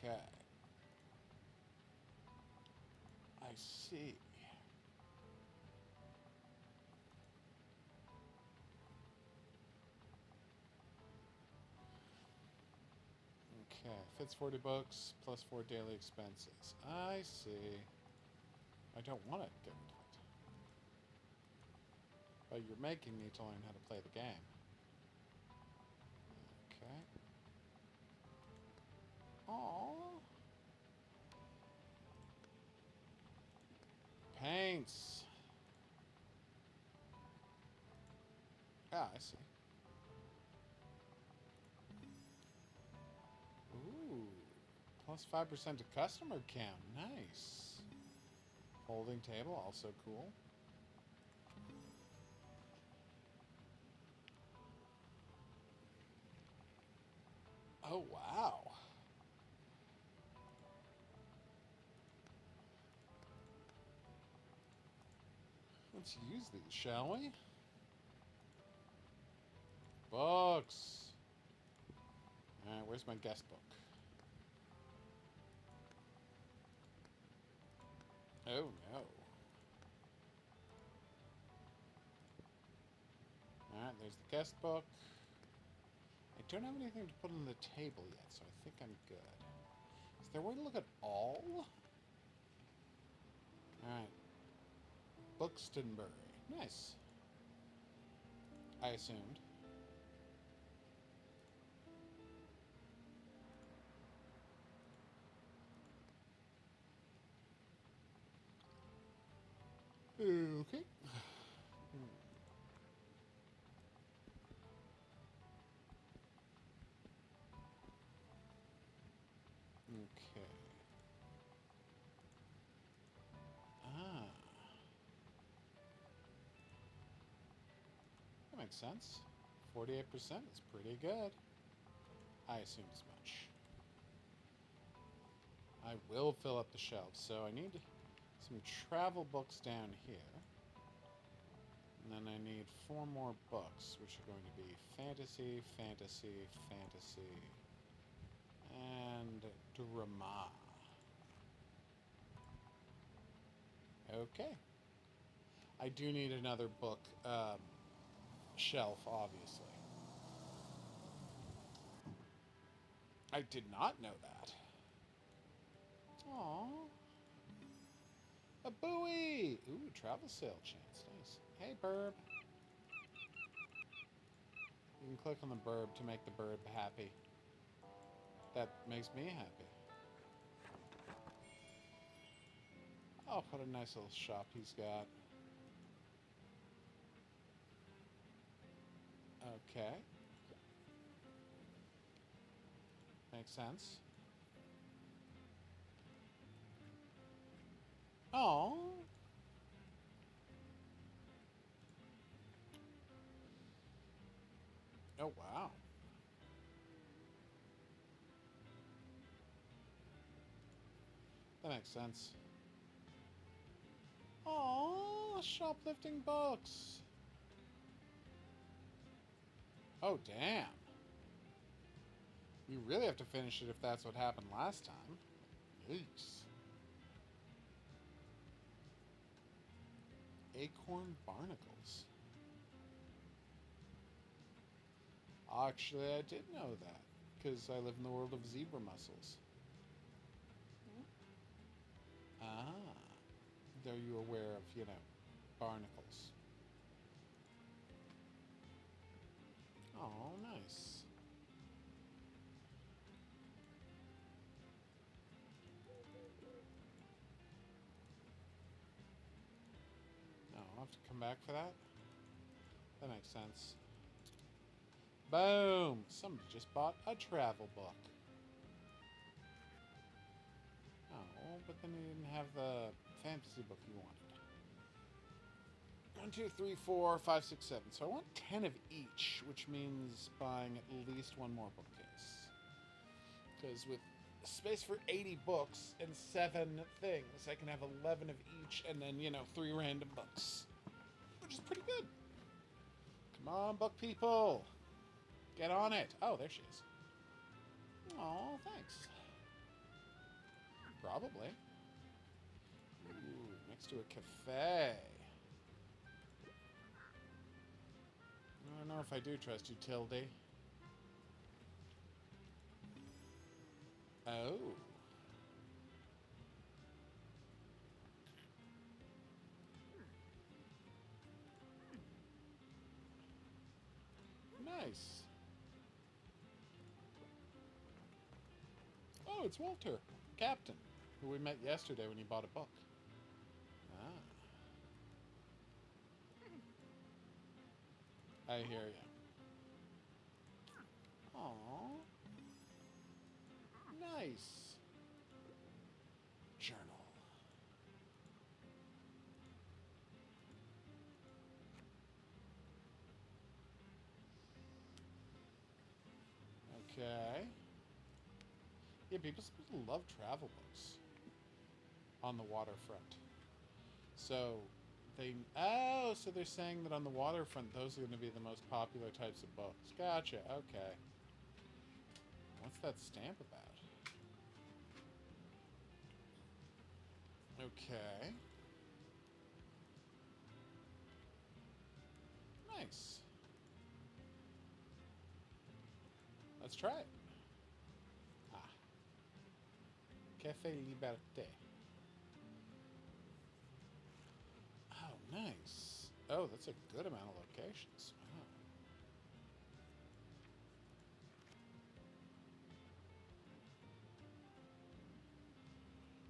Okay. I see. Okay, fits 40 bucks plus 4 daily expenses. I see. I don't want to get rid of it. But you're making me to learn how to play the game. Okay. Aww. Paints. Ah, I see. Ooh. Plus 5% to customer count. Nice. Folding table, also cool. Oh, wow. Let's use these, shall we? Books. Alright, where's my guest book? Oh, no. Alright, there's the guest book. I don't have anything to put on the table yet, so I think I'm good. Is there a way to look at all? Alright. Buxtonbury. Nice. I assumed. Okay. Okay. Ah. That makes sense. 48% is pretty good. I assume as much. I will fill up the shelves, so I need some travel books down here. And then I need 4 more books, which are going to be fantasy, fantasy, fantasy, and drama. Okay. I do need another book shelf, obviously. I did not know that. Aww. A buoy! Ooh, travel sale chance. Nice. Hey, burb. You can click on the burb to make the bird happy. That makes me happy. Oh, what a nice little shop he's got. Okay. Makes sense. Oh. Oh, wow. That makes sense. Oh, shoplifting books. Oh, damn. You really have to finish it if that's what happened last time. Yikes. Acorn barnacles. Actually, I did know that, because I live in the world of zebra mussels. Ah. Are you aware of, barnacles? Oh, nice. No, I'll have to come back for that? That makes sense. Boom! Somebody just bought a travel book. Oh, but then you didn't have the fantasy book you wanted. 1, 2, 3, 4, 5, 6, 7. So I want 10 of each, which means buying at least 1 more bookcase. Because with space for 80 books and 7 things, I can have 11 of each and then, 3 random books. Which is pretty good. Come on, book people. Get on it. Oh, there she is. Oh, thanks. Probably. Ooh, next to a cafe. I don't know if I do trust you, Tildy. Oh. Nice. Oh, it's Walter, Captain, who we met yesterday when he bought a book. Ah. I hear you. Aww. Nice. Journal. Okay. Yeah, people love travel books on the waterfront. So so they're saying that on the waterfront, those are going to be the most popular types of books. Gotcha. Okay. What's that stamp about? Okay. Nice. Let's try it. Ah. Café Liberté. Oh, nice. Oh, that's a good amount of locations. Wow.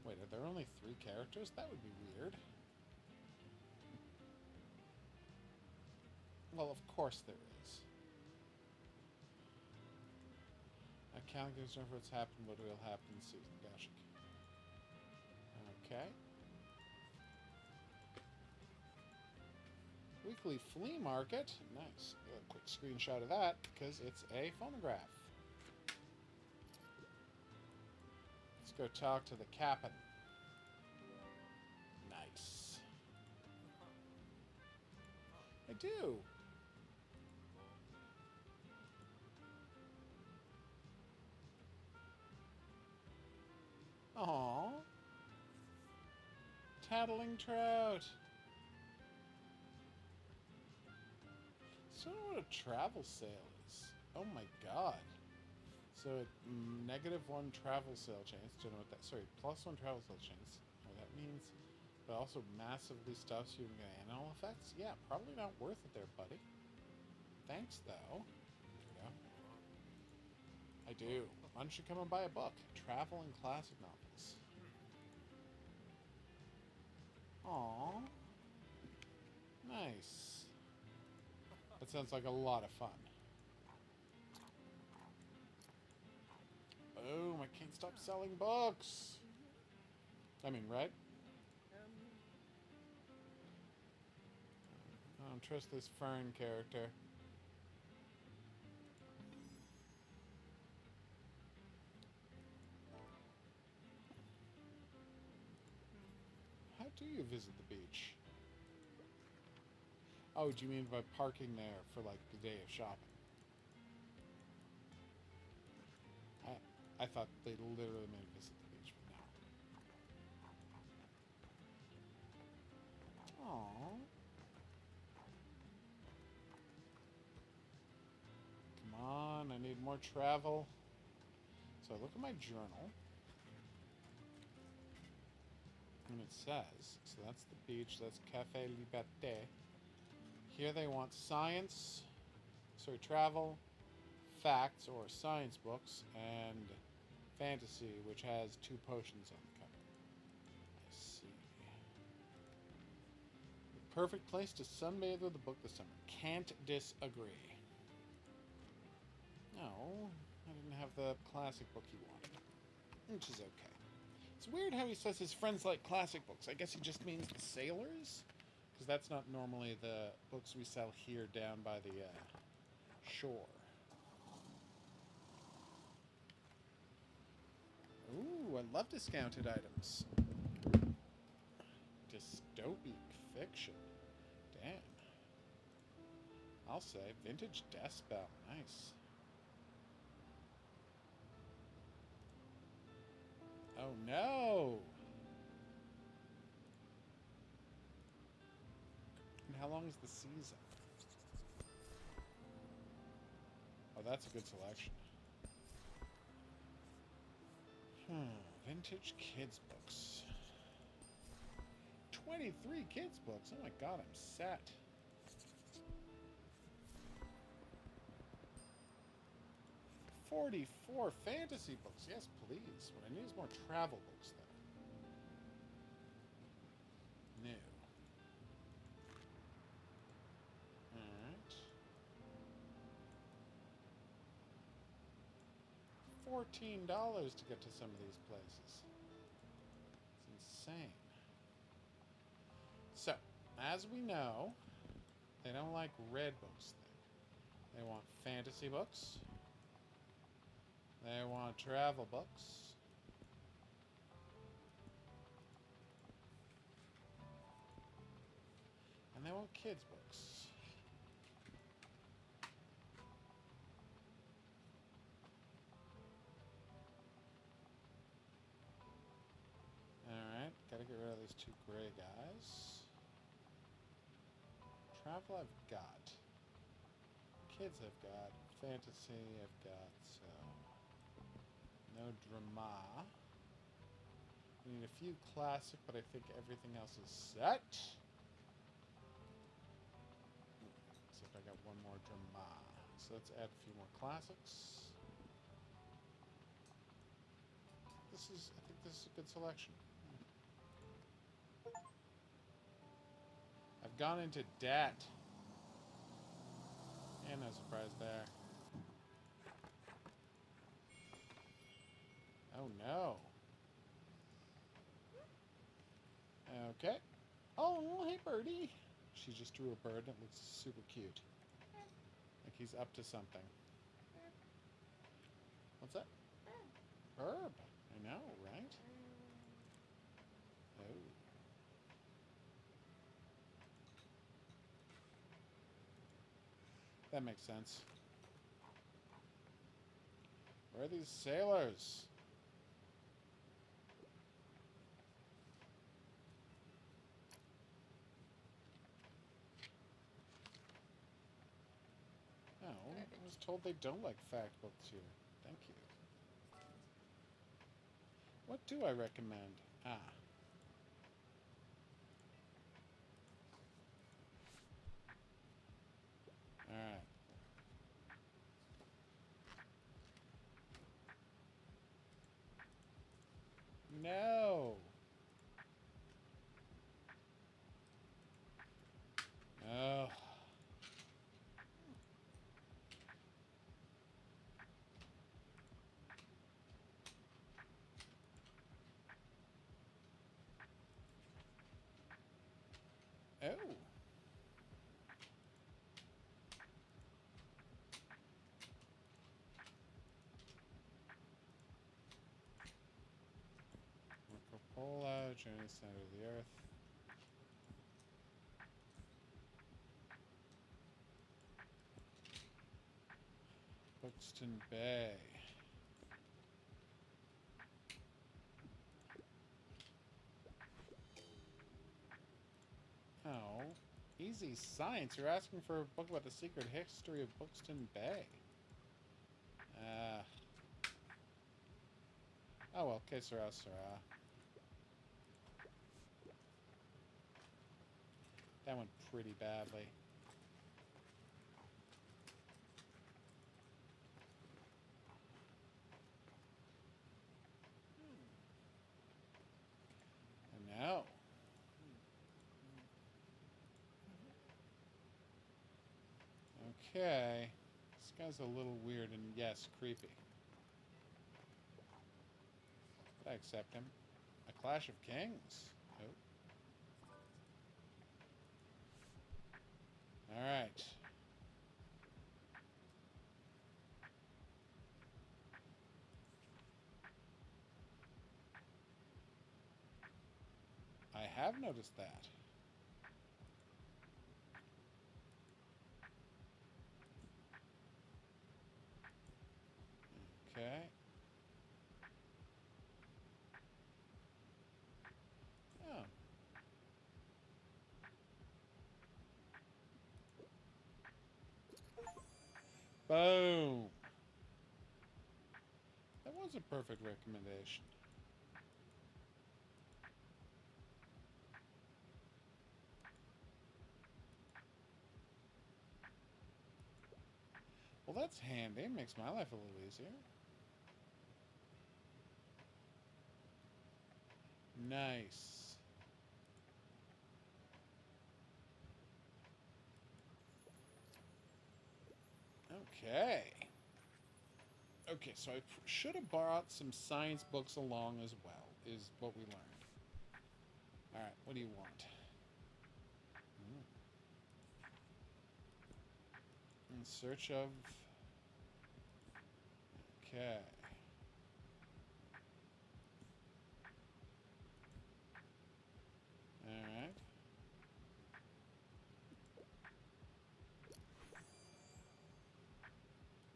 Wait, are there only 3 characters? That would be weird. Well, of course there is. I can't give for what's happened, what will happen this season. Gosh. Okay. Weekly flea market. Nice. A quick screenshot of that because it's a phonograph. Let's go talk to the captain. Nice. I do. Aww. Tattling trout. So I don't know what a travel sale is. Oh my god. So -1 travel sale chance. Don't know what that. Sorry, +1 travel sale chance. What that means. But also massively stuffs you can get animal effects. Yeah, probably not worth it there, buddy. Thanks though. There we go. I do. Why don't you come and buy a book? Travel and classic novels. Aww. Nice. That sounds like a lot of fun. Boom, I can't stop selling books. I mean, right? I don't trust this Fern character. How do you visit the beach? Oh, do you mean by parking there for like the day of shopping? I thought they literally meant visit the beach, but no. Aww. Come on, I need more travel. So I look at my journal. And it says, so that's the beach, that's Café Liberté. Here they want travel, facts or science books, and fantasy, which has 2 potions on the cover. I see. The perfect place to sunbathe with a book this summer. Can't disagree. No, I didn't have the classic book he wanted, which is okay. It's weird how he says his friends like classic books. I guess he just means the sailors? Because that's not normally the books we sell here down by the shore. Ooh, I love discounted items. Dystopic fiction. Damn. I'll say. Vintage desk bell. Nice. Oh no! And how long is the season? Oh, that's a good selection. Vintage kids books. 23 kids books. Oh my god, I'm set. $44 fantasy books. Yes, please. What I need is more travel books, though. New. Alright. $14 to get to some of these places. It's insane. So, as we know, they don't like red books. They want fantasy books. They want travel books. And they want kids books. Alright, gotta get rid of those two gray guys. Travel I've got. Kids I've got. Fantasy I've got, so... no drama. We need a few classic, but I think everything else is set. See if I got one more drama. So let's add a few more classics. I think this is a good selection. I've gone into debt. And no surprise there. Oh no. Okay. Oh, hey birdie. She just drew a bird and it looks super cute. Like he's up to something. What's that? Herb. I know, right? Oh. That makes sense. Where are these sailors? No, I was told they don't like fact books here. Thank you. What do I recommend? Ah. Alright. No! Oh. Oh. Marco Polo, journey center of the earth. Buxton Bay. Oh, easy science. You're asking for a book about the secret history of Buxton Bay. Oh well, que sera, sera. That went pretty badly. And now. Okay. This guy's a little weird and, yes, creepy. But I accept him. A Clash of Kings. Oh. Alright. I have noticed that. Boom. That was a perfect recommendation. Well, that's handy. Makes my life a little easier. Nice. Okay. Okay, so I should have brought some science books along as well, is what we learned. Alright, what do you want? In search of... Okay. Alright.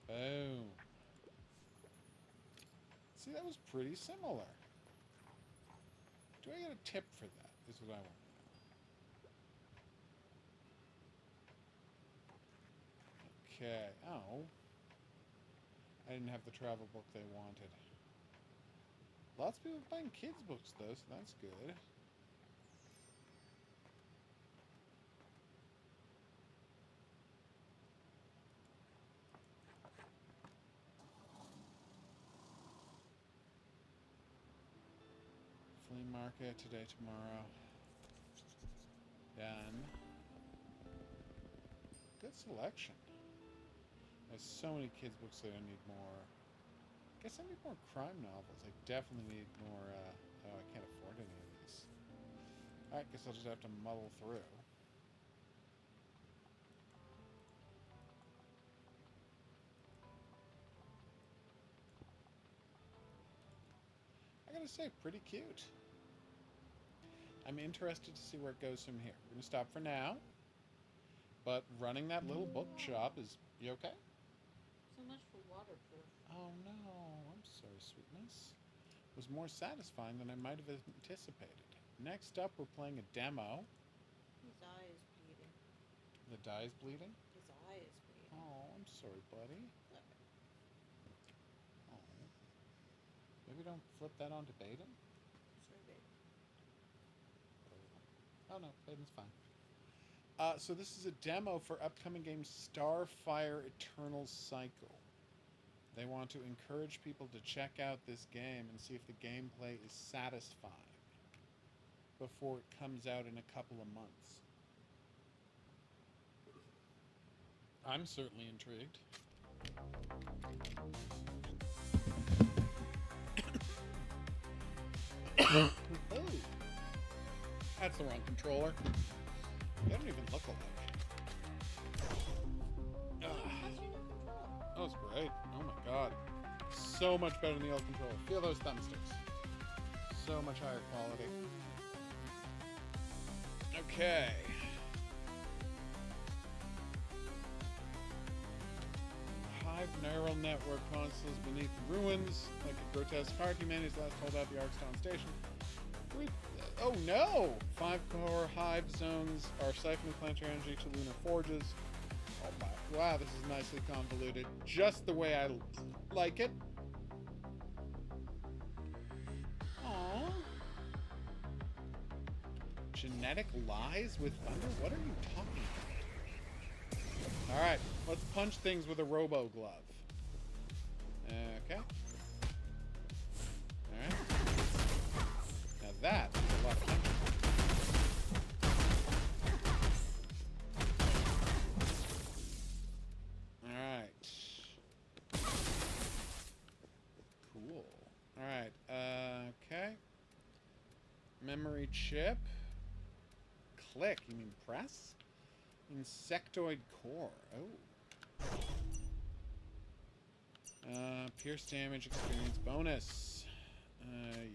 Boom. See, that was pretty similar. Do I get a tip for that? Is what I want to know. Okay. Oh. I didn't have the travel book they wanted. Lots of people buying kids' books, though, so that's good. Flea market today, tomorrow. Done. Good selection. There's so many kids' books that I need more. I guess I need more crime novels. I definitely need more, oh, I can't afford any of these. Alright, guess I'll just have to muddle through. I gotta say, pretty cute. I'm interested to see where it goes from here. We're gonna stop for now. But running that little bookshop is... You okay? So much for waterproof. Oh no, I'm sorry, sweetness. It was more satisfying than I might have anticipated. Next up, we're playing a demo. His eye is bleeding. The die is bleeding? His eye is bleeding. Oh, I'm sorry, buddy. Okay. Oh. Maybe don't flip that onto Baden? Sorry, babe. Oh no, Baden's fine. So this is a demo for upcoming game Starfire Eternal Cycle. They want to encourage people to check out this game and see if the gameplay is satisfying before it comes out in a couple of months. I'm certainly intrigued. Oh, that's the wrong controller. They don't even look alike. What's your new controller? That was great. Oh my god. So much better than the old controller. Feel those thumbsticks. So much higher quality. Okay. Hive neural network consoles beneath ruins, like a grotesque heart. Humanity's last holdout, the Arkstone Station. Oh no! 5-core hive zones are siphoning planetary energy to lunar forges. Oh my, wow, this is nicely convoluted. Just the way I like it. Aww. Genetic lies with thunder? What are you talking about? Alright, let's punch things with a robo glove. Okay. Alright. Now that is a lot of punching. Alright. Cool. Alright, okay. Memory chip. Click, you mean press? Insectoid core. Oh. Pierce damage experience bonus.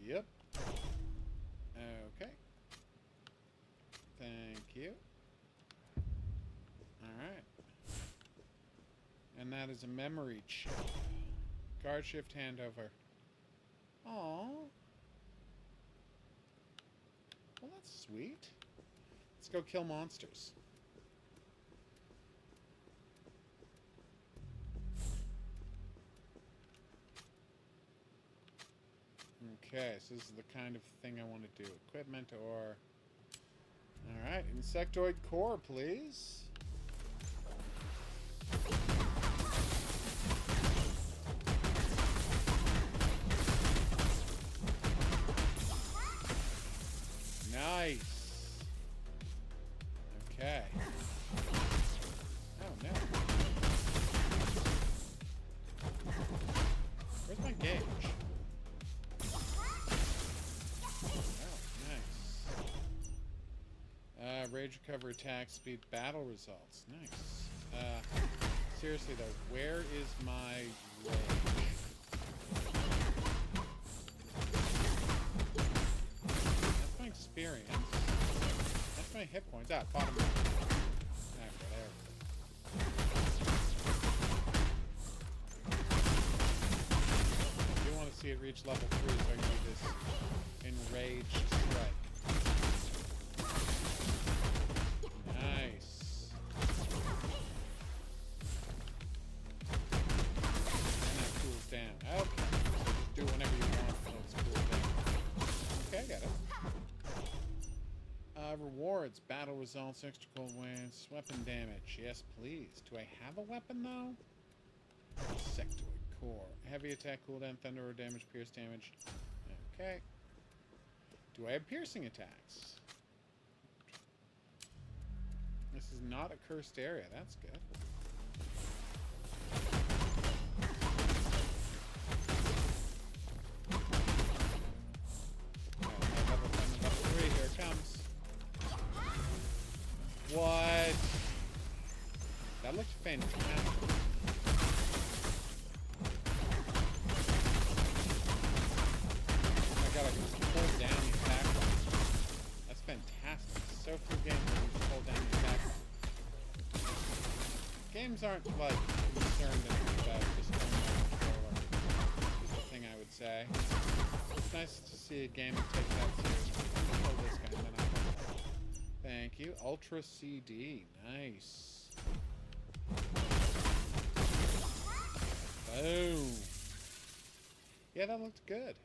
Yep. Okay. Thank you. Alright. And that is a memory chip. Guard shift handover. Aww. Well, that's sweet. Let's go kill monsters. Okay, so this is the kind of thing I want to do. Equipment or... Alright, insectoid core, please. Nice. Okay. Oh, no. Where's my gauge? Rage recover attack speed battle results. Nice. Seriously though, where is my rage? That's my experience. That's my hit points. Ah, bottom right. Okay, there we go. I do want to see it reach level 3 so I can do this enraged strike. Nice. And that cools down. Okay. So just do whenever you want when it's cooled down. Okay, I got it. Rewards, battle results, extra cold wins, weapon damage. Yes, please. Do I have a weapon though? Insectoid core. Heavy attack cooldown, thunder or damage, pierce damage. Okay. Do I have piercing attacks? This is not a cursed area. That's good. Level 3. Here it comes. What? That looks fantastic. I gotta hold down the attack button. That's fantastic. So few games where you just hold down the attack button. Games aren't like concerned about just holding down the controller. Is the thing I would say. It's nice to see a game that takes that seriously. Hold this guy, and then I'll hold it. Thank you. Ultra CD. Nice. Boom. Yeah, that looked good.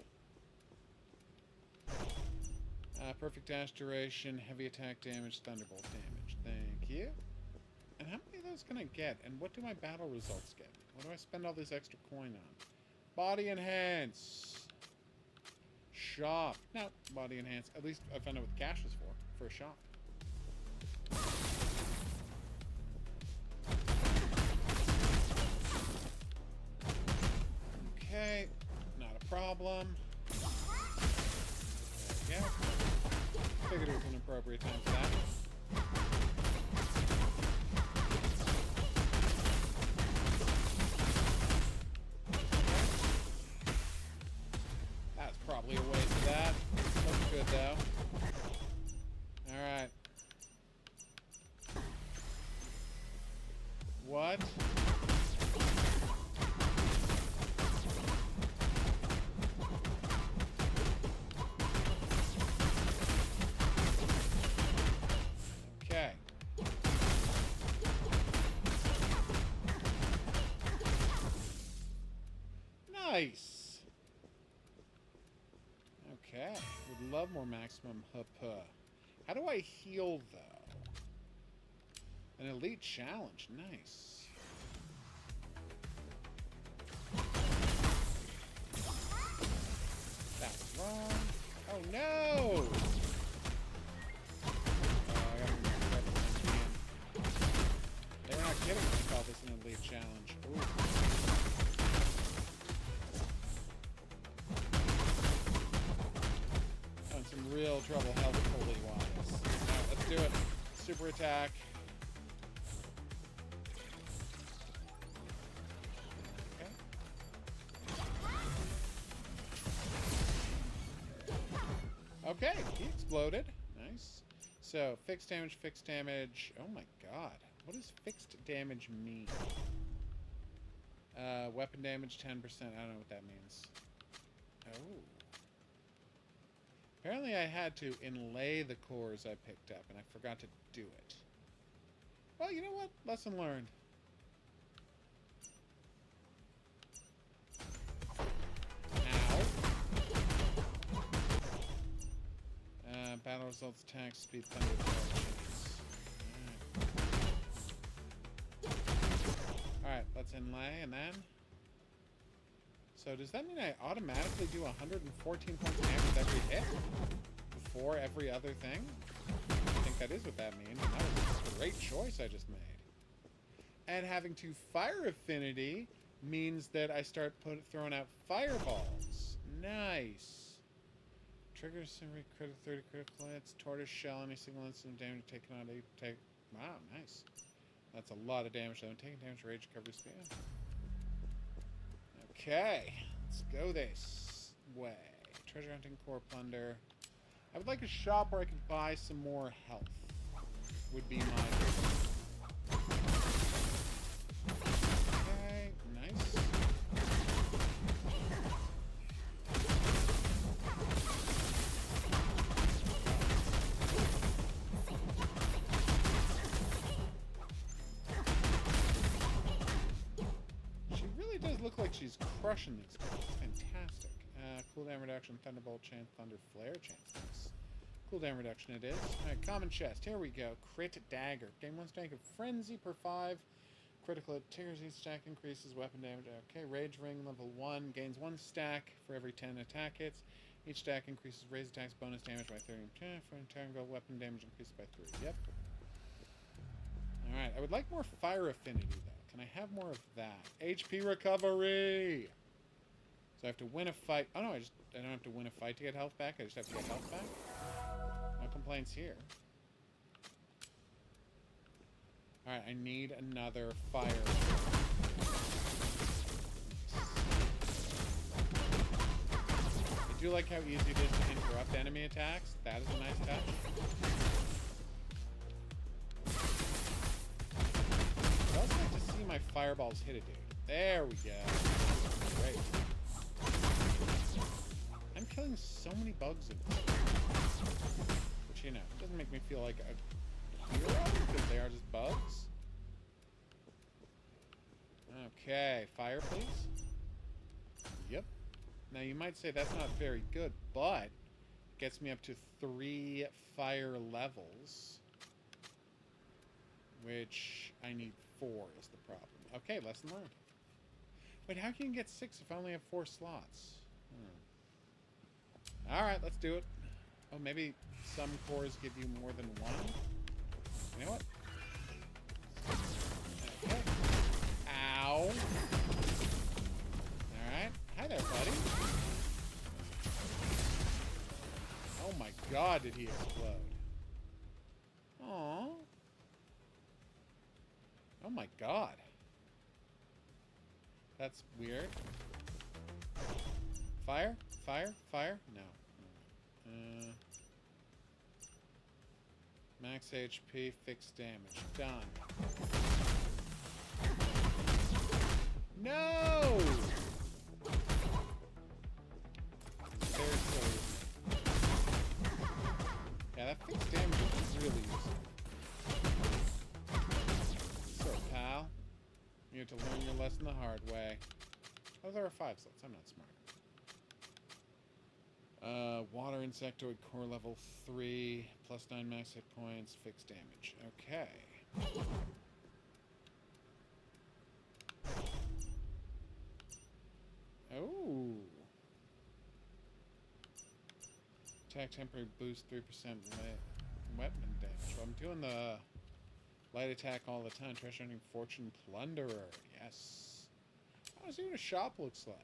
Perfect dash duration, heavy attack damage, thunderbolt damage. Thank you. And how many of those can I get? And what do my battle results get? What do I spend all this extra coin on? Body enhance. Shop. No, body enhance. At least I found out what cash is for a shop. Okay, not a problem. There we go. Figured it was an appropriate time for that. That's probably a waste of that. Looks good though. Alright. What? Okay. Nice. Okay. Would love more maximum HP. How do I heal though? An elite challenge. Nice. That was wrong. Oh no! I gotta remember that again. They were not kidding when they called this an elite challenge. Ooh. I'm in some real trouble health holy wise. Alright, let's do it. Super attack. Okay, he exploded. Nice. So, fixed damage, fixed damage. Oh my god. What does fixed damage mean? Weapon damage, 10%. I don't know what that means. Oh. Apparently I had to inlay the cores I picked up, and I forgot to do it. Well, you know what? Lesson learned. Ow. Auto results, attack, speed, thunder, Alright, let's inlay, and then... So does that mean I automatically do 114 points of damage every hit? Before every other thing? I think that is what that means, and that was a great choice I just made. And having 2 fire affinity means that I start throwing out fireballs. Nice. Triggers every crit 30 critical hits. Tortoise shell, any single incident of damage taken on take. Wow, nice. That's a lot of damage though. Taking damage, rage, recovery speed. Okay, let's go this way. Treasure hunting, core plunder. I would like a shop where I could buy some more health. Would be my... Okay, nice. She really does look like she's crushing these guys. Fantastic. Cooldown reduction, Thunderbolt chance, Thunder Flare chance. Nice. Cooldown reduction it is. Alright, common chest. Here we go. Crit dagger. Gain 1 stack of frenzy per 5. Critical hit tears each stack, increases weapon damage. Okay, rage ring level 1. Gains 1 stack for every 10 attack hits. Each stack increases raise attacks bonus damage by 30%. For integral weapon damage increases by 3. Yep. Alright, I would like more fire affinity though. Can I have more of that? HP recovery! So I have to win a fight. Oh no, I don't have to win a fight to get health back. I just have to get health back. No complaints here. Alright, I need another fire. I do like how easy it is to interrupt enemy attacks. That is a nice touch. I also like to see my fireballs hit a dude. There we go. Great. I'm killing so many bugs in this. Which, you know, doesn't make me feel like a hero because they are just bugs. Okay, fire please. Yep. Now you might say that's not very good, but it gets me up to 3 fire levels. Which I need 4 is the problem. Okay, lesson learned. Wait, how can you get 6 if I only have 4 slots? Alright, let's do it. Oh, maybe some cores give you more than 1? You know what? Okay. Ow. Alright. Hi there, buddy. Oh my god, did he explode. Aww. Oh my god. That's weird. Fire? Fire? Fire? No. Max HP, fixed damage. Done. No! Very silly. Yeah, that fixed damage is really useful. So, pal, you have to learn your lesson the hard way. Oh, there are 5 slots. I'm not smart. Water insectoid core level 3, plus 9 max hit points, fixed damage. Okay. Oh. Attack temporary boost 3% weapon damage. Well, I'm doing the light attack all the time. Treasure hunting fortune plunderer. Yes. I want to see what a shop looks like.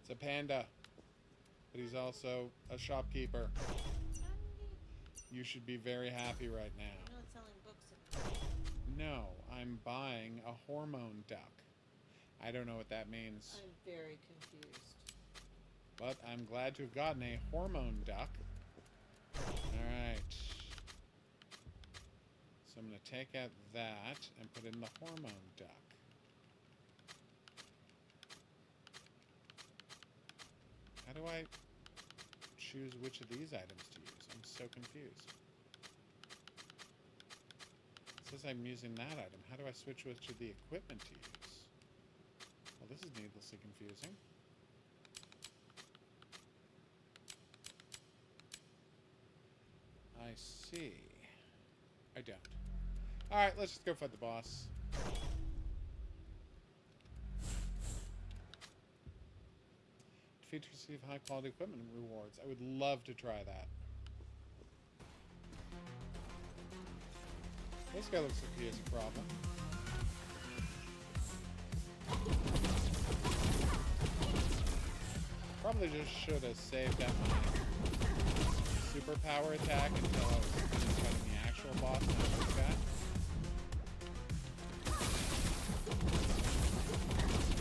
It's a panda, but he's also a shopkeeper. You should be very happy right now. You're not selling books No, I'm buying a hormone duck. I don't know what that means. I'm very confused. But I'm glad to have gotten a hormone duck. Alright. So I'm going to take out that and put in the hormone duck. How do I choose which of these items to use? I'm so confused. It says I'm using that item. How do I switch which of the equipment to use? Well, this is needlessly confusing. I see. I don't. Alright, let's just go fight the boss. Defeat to receive high quality equipment rewards. I would love to try that. This guy looks like he has a problem. Probably just should have saved up my superpower attack until I was finished fighting the actual boss, not this guy.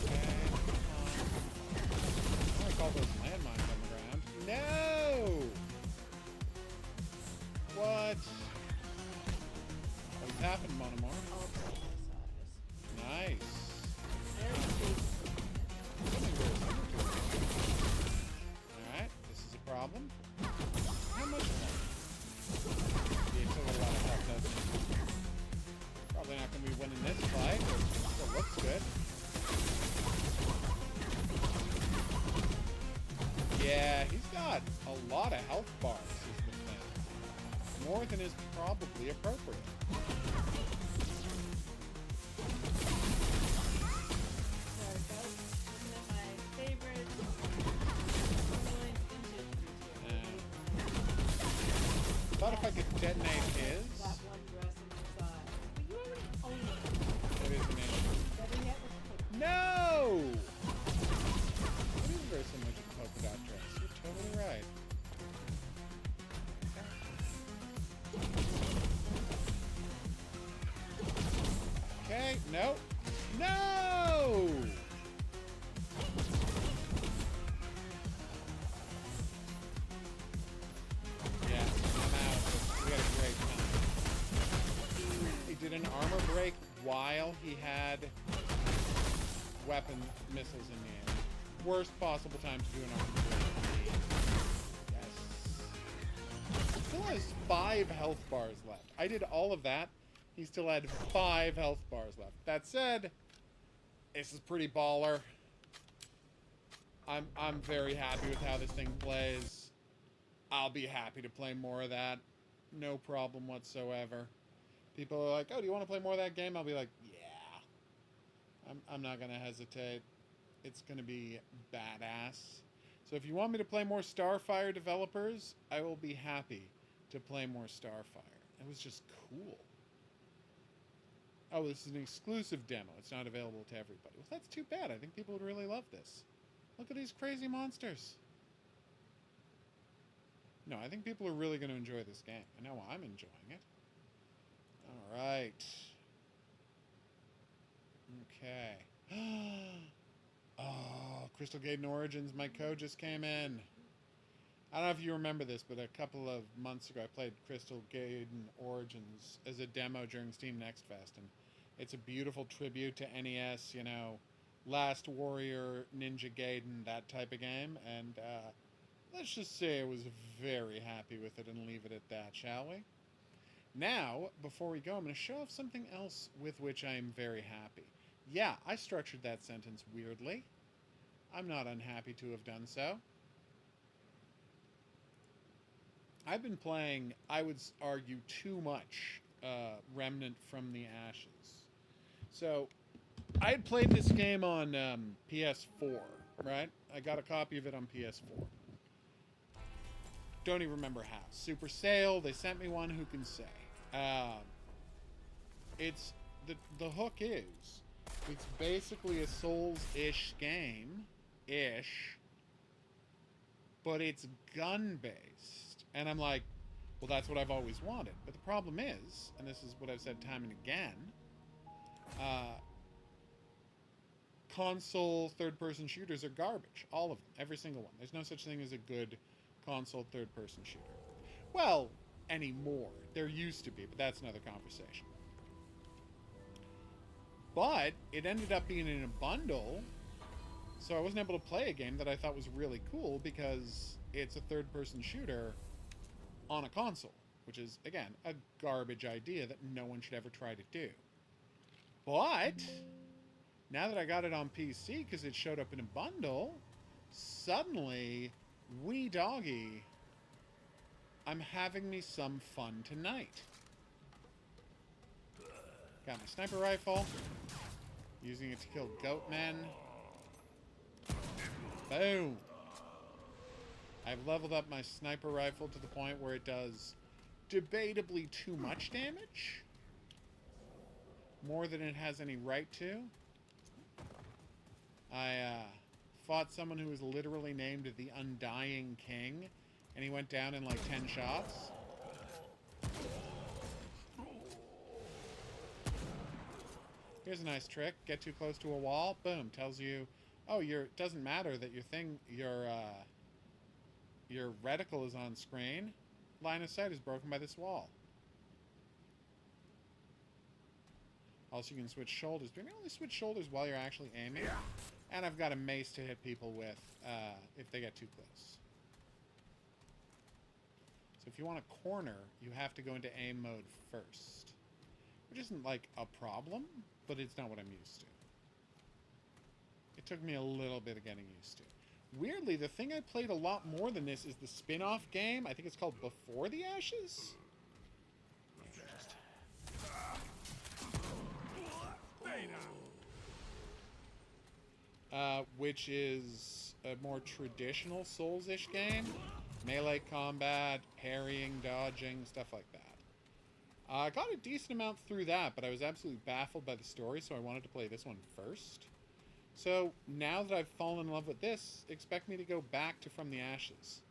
Okay, I like all those landmines on the ground. No! What? What's happened, Monomore? Nice. Alright, this is a problem. How much more? Yeah, it took a lot of help, doesn't it? Probably not going to be winning this fight, but still looks good. Yeah, he's got a lot of health bars, is the thing. More than is probably appropriate. Thought if I could detonate his. That one dress in his eye. But you already own it. That is an issue. Better yet with the No! It is very similar to the polka dot dress. You're totally right. Okay, no. No! Yeah, I'm out. We had a great time. He did an armor break while he had weapon missiles in the air. Worst possible time to do an armor break. Yes. He still has 5 health bars left. I did all of that. He still had 5 health bars left. That said, this is pretty baller. I'm very happy with how this thing plays. I'll be happy to play more of that. No problem whatsoever. People are like, oh, do you want to play more of that game? I'll be like, yeah. I'm not going to hesitate. It's going to be badass. So if you want me to play more Starfire developers, I will be happy to play more Starfire. It was just cool. Oh, this is an exclusive demo. It's not available to everybody. Well, that's too bad. I think people would really love this. Look at these crazy monsters. No, I think people are really going to enjoy this game. I know I'm enjoying it. All right. Okay. Oh, Crystal Gaiden Origins. My code just came in. I don't know if you remember this, but a couple of months ago I played Crystal Gaiden Origins as a demo during Steam Next Fest, and it's a beautiful tribute to NES, you know, Last Warrior, Ninja Gaiden, that type of game, and let's just say I was very happy with it and leave it at that, shall we? Now, before we go, I'm going to show off something else with which I am very happy. Yeah, I structured that sentence weirdly. I'm not unhappy to have done so. I've been playing, I would argue, too much Remnant from the Ashes. So, I had played this game on PS4, right? I got a copy of it on PS4. Don't even remember how. Super sale, they sent me one, who can say? It's, the hook is, it's basically a Souls-ish game-ish, but it's gun-based. And I'm like, well, that's what I've always wanted. But the problem is, and this is what I've said time and again, console third-person shooters are garbage. All of them. Every single one. There's no such thing as a good console third-person shooter. Well, anymore. There used to be, but that's another conversation. But it ended up being in a bundle, so I wasn't able to play a game that I thought was really cool because it's a third-person shooter on a console, which is, again, a garbage idea that no one should ever try to do. But Now that I got it on PC because it showed up in a bundle, suddenly, wee doggy, I'm having me some fun tonight. Got my sniper rifle, using it to kill goat men. Boom! I've leveled up my sniper rifle to the point where it does debatably too much damage. More than it has any right to. I fought someone who was literally named the Undying King, and he went down in like 10 shots. Here's a nice trick. Get too close to a wall, boom, tells you, oh, it doesn't matter that your reticle is on screen. Line of sight is broken by this wall. Also, you can switch shoulders. But you can only switch shoulders while you're actually aiming. And I've got a mace to hit people with if they get too close. So if you want a corner, you have to go into aim mode first. Which isn't like a problem, but it's not what I'm used to. It took me a little bit of getting used to. Weirdly, the thing I played a lot more than this is the spin-off game. I think it's called Before the Ashes? Which is a more traditional Souls-ish game. Melee combat, parrying, dodging, stuff like that. I got a decent amount through that, but I was absolutely baffled by the story, so I wanted to play this one first. So, now that I've fallen in love with this, expect me to go back to From the Ashes.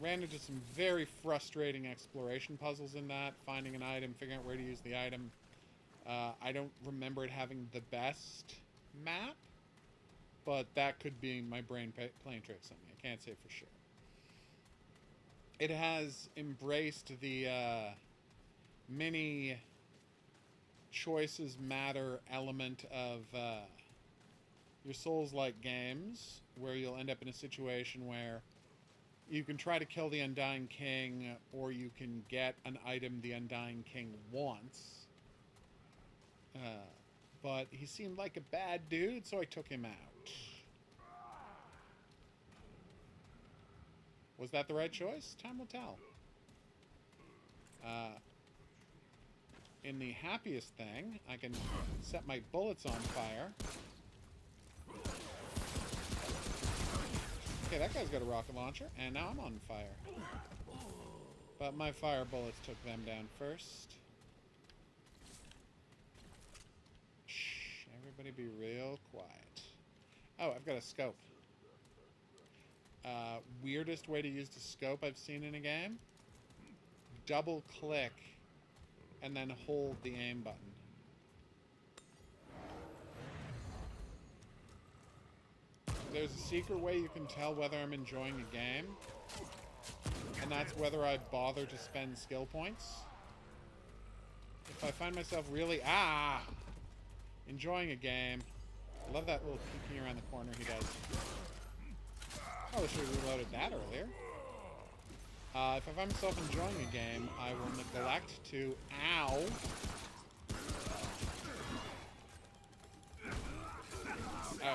Ran into some very frustrating exploration puzzles in that, finding an item, figuring out where to use the item. I don't remember it having the best map, but that could be my brain playing tricks on me. I can't say for sure. It has embraced the many choices matter element of your Souls-like games, where you'll end up in a situation where you can try to kill the Undying King, or you can get an item the Undying King wants. But he seemed like a bad dude, so I took him out. Was that the right choice? Time will tell. In the happiest thing, I can set my bullets on fire. Okay, that guy's got a rocket launcher, and now I'm on fire. But my fire bullets took them down first. Shh, everybody be real quiet. Oh, I've got a scope. Weirdest way to use the scope I've seen in a game. Double click and then hold the aim button. There's a secret way you can tell whether I'm enjoying a game, and that's whether I bother to spend skill points. If I find myself really, enjoying a game, I love that little peeking around the corner he does. I should have reloaded that earlier. If I find myself enjoying a game, I will neglect to... Ow!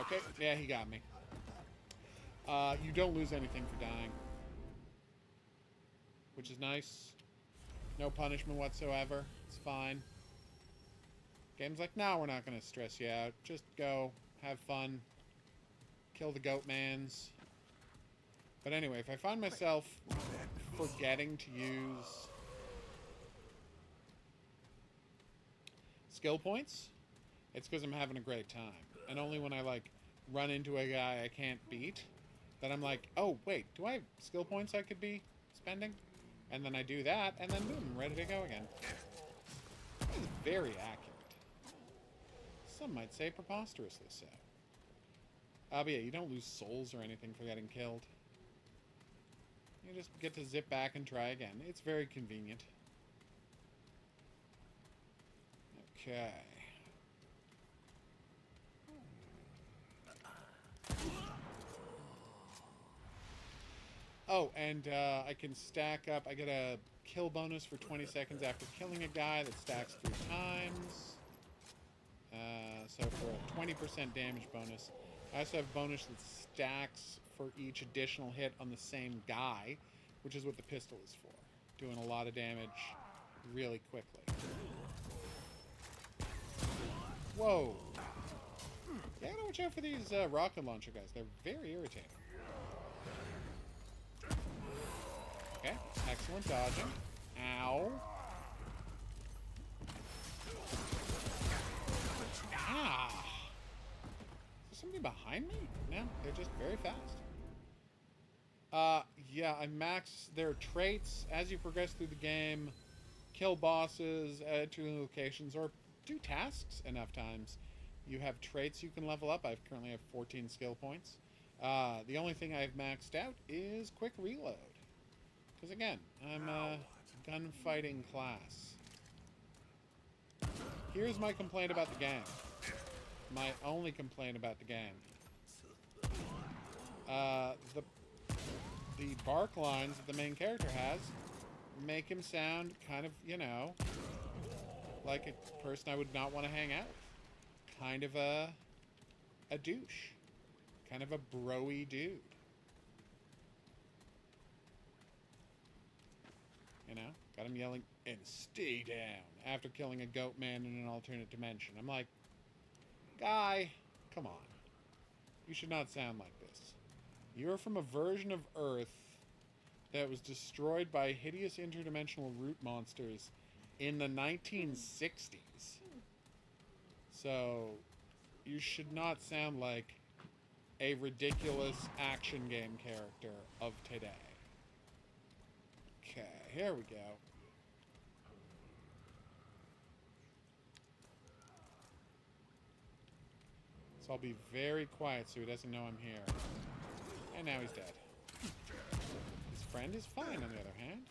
Okay, yeah, he got me. You don't lose anything for dying. Which is nice. No punishment whatsoever. It's fine. Game's like, no, we're not going to stress you out. Just go, have fun, kill the goat mans. But anyway, if I find myself forgetting to use skill points, it's because I'm having a great time. And only when I, like, run into a guy I can't beat, that I'm like, oh, wait, do I have skill points I could be spending? And then I do that, and then boom, I'm ready to go again. That is very accurate. Some might say preposterously so. But yeah, you don't lose souls or anything for getting killed. You just get to zip back and try again. It's very convenient. Okay. Oh, and I can stack up. I get a kill bonus for 20 seconds after killing a guy that stacks 3 times. So 20% damage bonus. I also have bonus that stacks for each additional hit on the same guy, which is what the pistol is for. Doing a lot of damage really quickly. Whoa. Yeah, gotta watch out for these rocket launcher guys. They're very irritating. Okay, excellent dodging. Ow. Ah! Is there somebody behind me? No, they're just very fast. Yeah, I max their traits as you progress through the game. Kill bosses, enter new locations, or do tasks enough times. You have traits you can level up. I currently have 14 skill points. The only thing I've maxed out is quick reload. Because again, I'm a gunfighting class. Here's my complaint about the game. My only complaint about the game. The bark lines that the main character has make him sound kind of, you know, like a person I would not want to hang out with. Kind of a douche. Kind of a bro-y dude. You know? Got him yelling, and stay down, after killing a goat man in an alternate dimension. I'm like, guy, come on. You should not sound like this. You're from a version of Earth that was destroyed by hideous interdimensional root monsters in the 1960s. So, you should not sound like a ridiculous action game character of today. Okay, here we go. So I'll be very quiet so he doesn't know I'm here. And now he's dead. His friend is fine, on the other hand.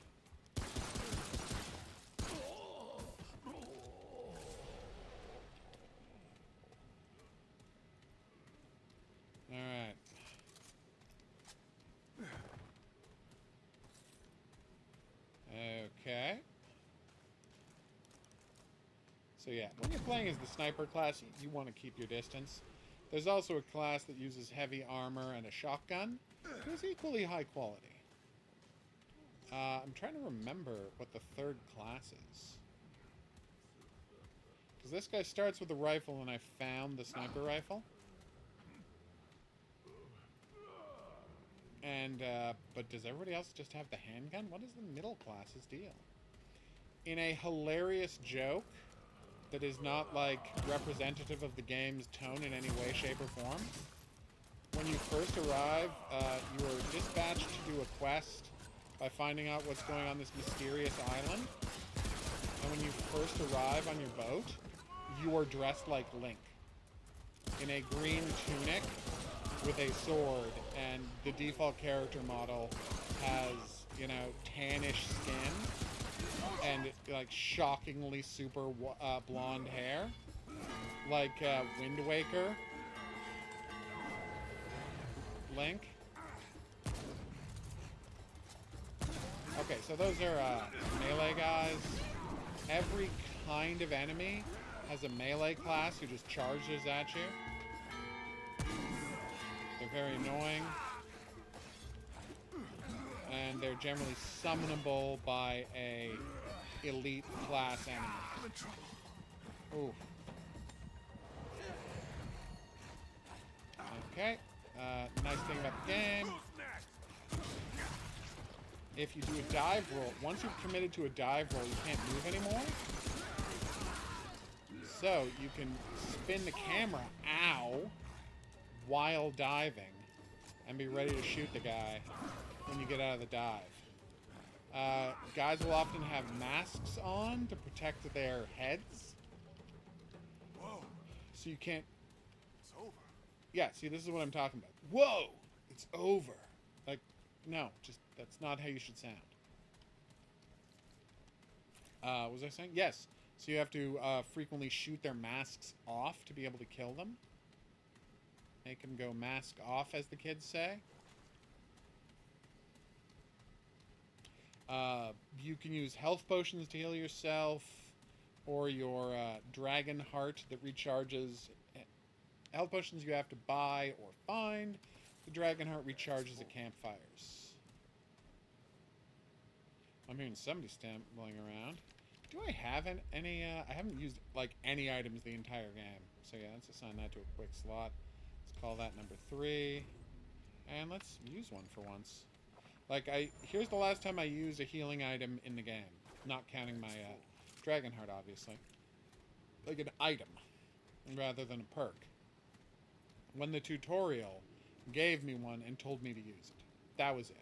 Alright. Okay. So yeah, when you're playing as the sniper class, you want to keep your distance. There's also a class that uses heavy armor and a shotgun. It was equally high quality. I'm trying to remember what the third class is. Because this guy starts with a rifle and I found the sniper rifle. And, but does everybody else just have the handgun? What is the middle class's deal? In a hilarious joke that is not, like, representative of the game's tone in any way, shape, or form, when you first arrive, you are dispatched to do a quest by finding out what's going on this mysterious island. And when you first arrive on your boat, you are dressed like Link. In a green tunic with a sword, and the default character model has, you know, tannish skin and, like, shockingly super blonde hair. Like, Wind Waker. Link. Okay, so those are melee guys. Every kind of enemy has a melee class who just charges at you. They're very annoying. And they're generally summonable by a elite class enemy. Ooh. Okay. Nice thing about the game. If you do a dive roll, once you've committed to a dive roll, you can't move anymore. So you can spin the camera, ow, while diving, and be ready to shoot the guy when you get out of the dive. Guys will often have masks on to protect their heads. Whoa. So you can't... It's over. Yeah, see, this is what I'm talking about. Whoa! It's over. Like, no, just, that's not how you should sound. Was I saying? Yes. So you have to frequently shoot their masks off to be able to kill them. Make them go mask off, as the kids say. You can use health potions to heal yourself, or your dragon heart that recharges health potions you have to buy or find. The dragon heart recharges at campfires. I'm hearing somebody stumbling around. Do I have any I haven't used, like, any items the entire game. So yeah, let's assign that to a quick slot. Let's call that number 3. And let's use one for once. Like, here's the last time I used a healing item in the game. Not counting my dragon heart, obviously. Like an item, rather than a perk. When the tutorial gave me one and told me to use it. That was it.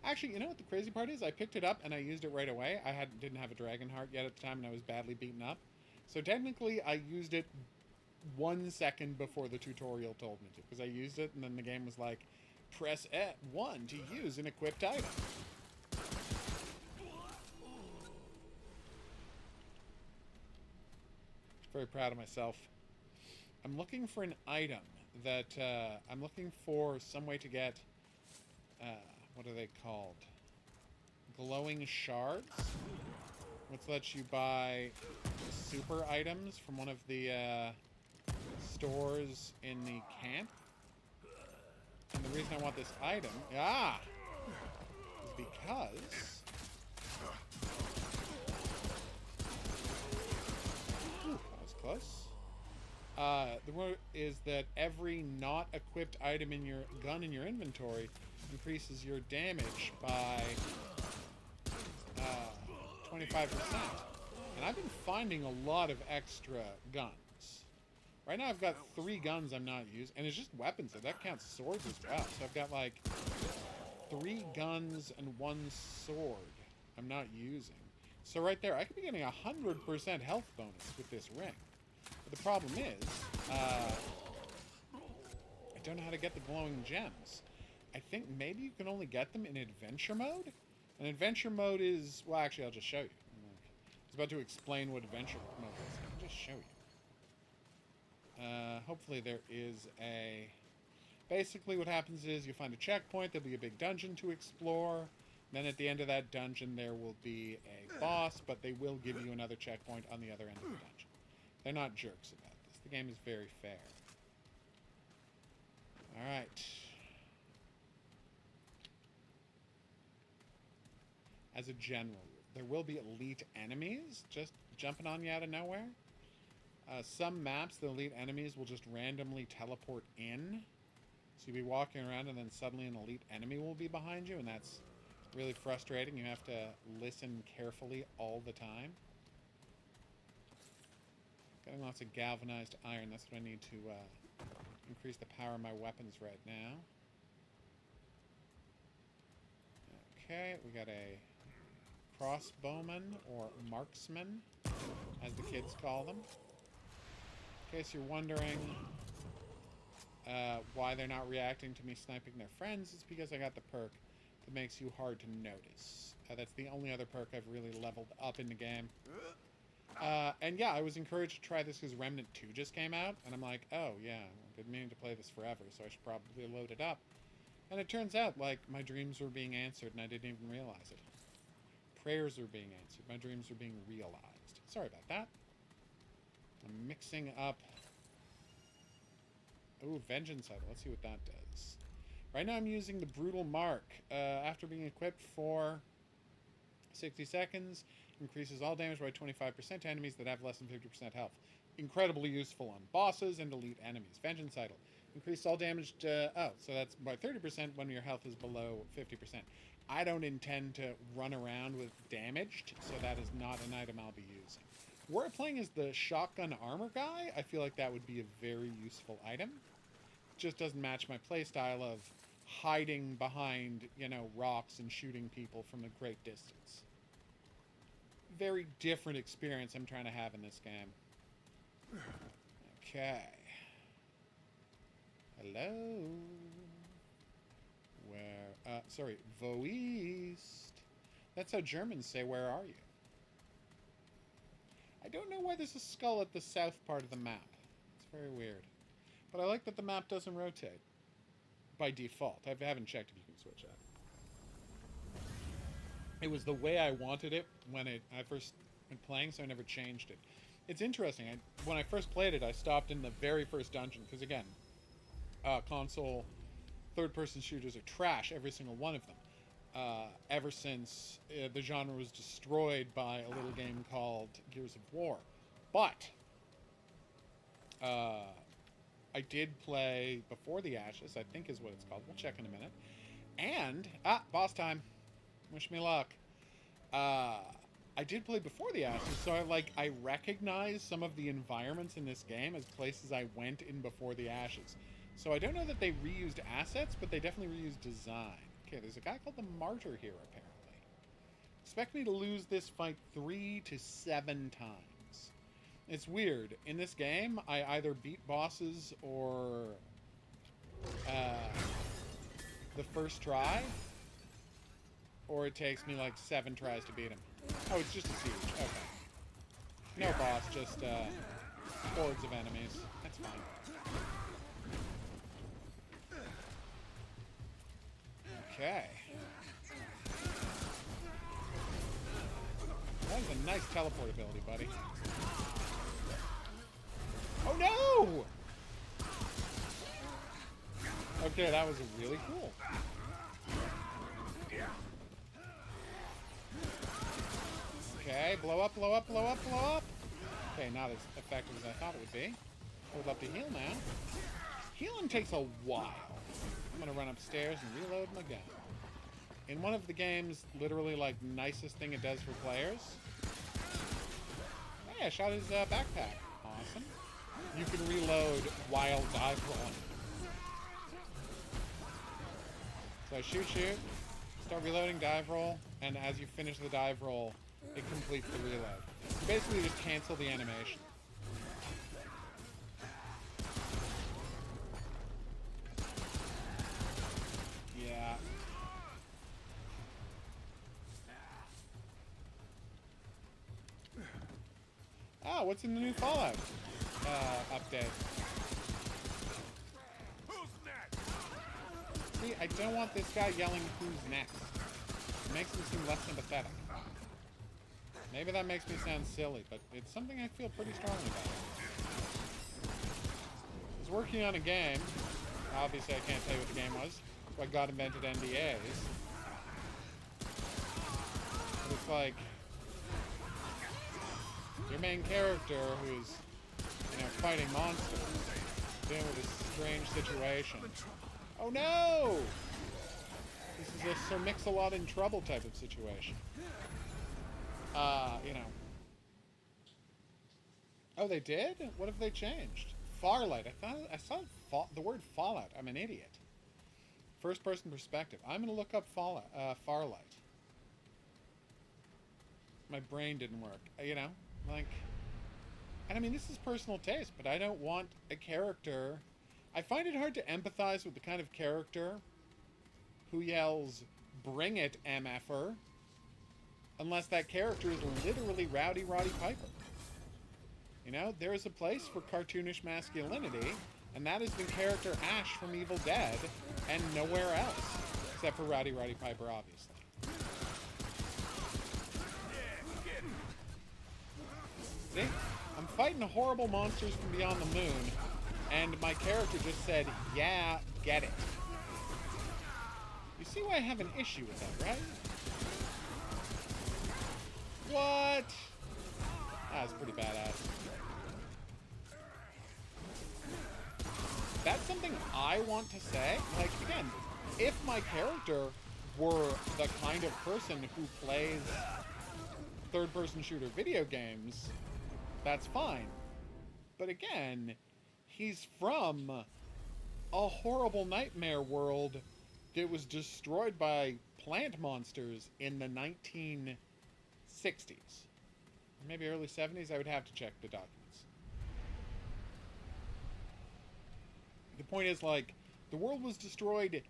Actually, you know what the crazy part is? I picked it up and I used it right away. I didn't have a dragon heart yet at the time and I was badly beaten up. So technically I used it 1 second before the tutorial told me to. Because I used it and then the game was like, press 1 to use an equipped item. Very proud of myself. I'm looking for an item that, I'm looking for some way to get, what are they called? Glowing shards? Which lets you buy super items from one of the, stores in the camp. And the reason I want this item, is because... Ooh, that was close. The word is that every not equipped item in your gun in your inventory increases your damage by 25%. And I've been finding a lot of extra guns. Right now I've got 3 guns I'm not using, and it's just weapons, so that counts swords as well. So I've got like 3 guns and 1 sword I'm not using. So right there, I could be getting 100% health bonus with this ring. But the problem is, I don't know how to get the glowing gems. I think maybe you can only get them in adventure mode? And adventure mode is... Well, actually, I'll just show you. I was about to explain what adventure mode is. I'll just show you. Hopefully there is a... Basically what happens is you find a checkpoint, there'll be a big dungeon to explore. Then at the end of that dungeon there will be a boss, but they will give you another checkpoint on the other end of the dungeon. They're not jerks about this. The game is very fair. Alright. As a general rule, there will be elite enemies just jumping on you out of nowhere. Some maps, the elite enemies will just randomly teleport in. So you'll be walking around and then suddenly an elite enemy will be behind you, and that's really frustrating. You have to listen carefully all the time. Getting lots of galvanized iron. That's what I need to increase the power of my weapons right now. Okay, we got a crossbowman, or marksman, as the kids call them. In case you're wondering why they're not reacting to me sniping their friends, it's because I got the perk that makes you hard to notice. That's the only other perk I've really leveled up in the game. And yeah, I was encouraged to try this because Remnant 2 just came out, and I'm like, oh yeah, I've been meaning to play this forever, so I should probably load it up. And it turns out, like, my dreams were being answered, and I didn't even realize it. Prayers were being answered. My dreams were being realized. Sorry about that. I'm mixing up... Ooh, Vengeance Idol. Let's see what that does. Right now I'm using the Brutal Mark. After being equipped for 60 seconds, increases all damage by 25% to enemies that have less than 50% health. Incredibly useful on bosses and elite enemies. Vengeance Idol. Increase all damage to... Oh, so that's by 30% when your health is below 50%. I don't intend to run around with damaged, so that is not an item I'll be using. Were I playing as the shotgun armor guy, I feel like that would be a very useful item. It just doesn't match my playstyle of hiding behind, you know, rocks and shooting people from a great distance. Very different experience I'm trying to have in this game. Okay. Hello? Where, sorry, wo ist? That's how Germans say, where are you? I don't know why there's a skull at the south part of the map. It's very weird. But I like that the map doesn't rotate. By default. I haven't checked if you can switch that. It was the way I wanted it when I first went playing, so I never changed it. It's interesting. When I first played it, I stopped in the very first dungeon because, again, console third-person shooters are trash, every single one of them. Ever since the genre was destroyed by a little game called Gears of War. But I did play Before the Ashes, I think is what it's called. We'll check in a minute. And, boss time. Wish me luck. I did play Before the Ashes, so I recognize some of the environments in this game as places I went in Before the Ashes. So I don't know that they reused assets, but they definitely reused design. Okay, there's a guy called the Martyr here, apparently. Expect me to lose this fight 3 to 7 times. It's weird. In this game, I either beat bosses or the first try, or it takes me like 7 tries to beat him. Oh, it's just a siege. Okay. No boss, just hordes of enemies. That's fine. Okay. That was a nice teleport ability, buddy. Oh no! Okay, that was really cool. Okay, blow up, blow up, blow up, blow up. Okay, not as effective as I thought it would be. I would love to heal now. Healing takes a while. I'm gonna run upstairs and reload my gun. In one of the game's literally like nicest thing it does for players. Hey, I shot his backpack. Awesome. You can reload while dive rolling. So I shoot, start reloading, dive roll, and as you finish the dive roll, it completes the reload. You basically just cancel the animation. Yeah. Oh, what's in the new Fallout update? Who's next? See, I don't want this guy yelling who's next. It makes him seem less sympathetic. Maybe that makes me sound silly, but it's something I feel pretty strongly about. I was working on a game. Obviously, I can't tell you what the game was. So I got invented NDAs. But it's like your main character who's, fighting monsters, dealing with this strange situation. Oh no! This is a Sir Mix-a-Lot in trouble type of situation. Oh, they did? What have they changed? Farlight. I saw the word Fallout. I'm an idiot. First-person perspective. I'm gonna look up Farlight. My brain didn't work. And I mean, this is personal taste, but I don't want a character. I find it hard to empathize with the kind of character who yells, "Bring it, MFer," unless that character is literally Rowdy Roddy Piper. There is a place for cartoonish masculinity, and that is the character Ash from Evil Dead, and nowhere else, except for Rowdy Roddy Piper, obviously. See? I'm fighting horrible monsters from beyond the moon, and my character just said, "Yeah, get it." You see why I have an issue with that, right? What? That's pretty badass. That's something I want to say. Again, if my character were the kind of person who plays third-person shooter video games, that's fine. But again, he's from a horrible nightmare world that was destroyed by plant monsters in the 1960s. Or maybe early 70s? I would have to check the documents. The point is, the world was destroyed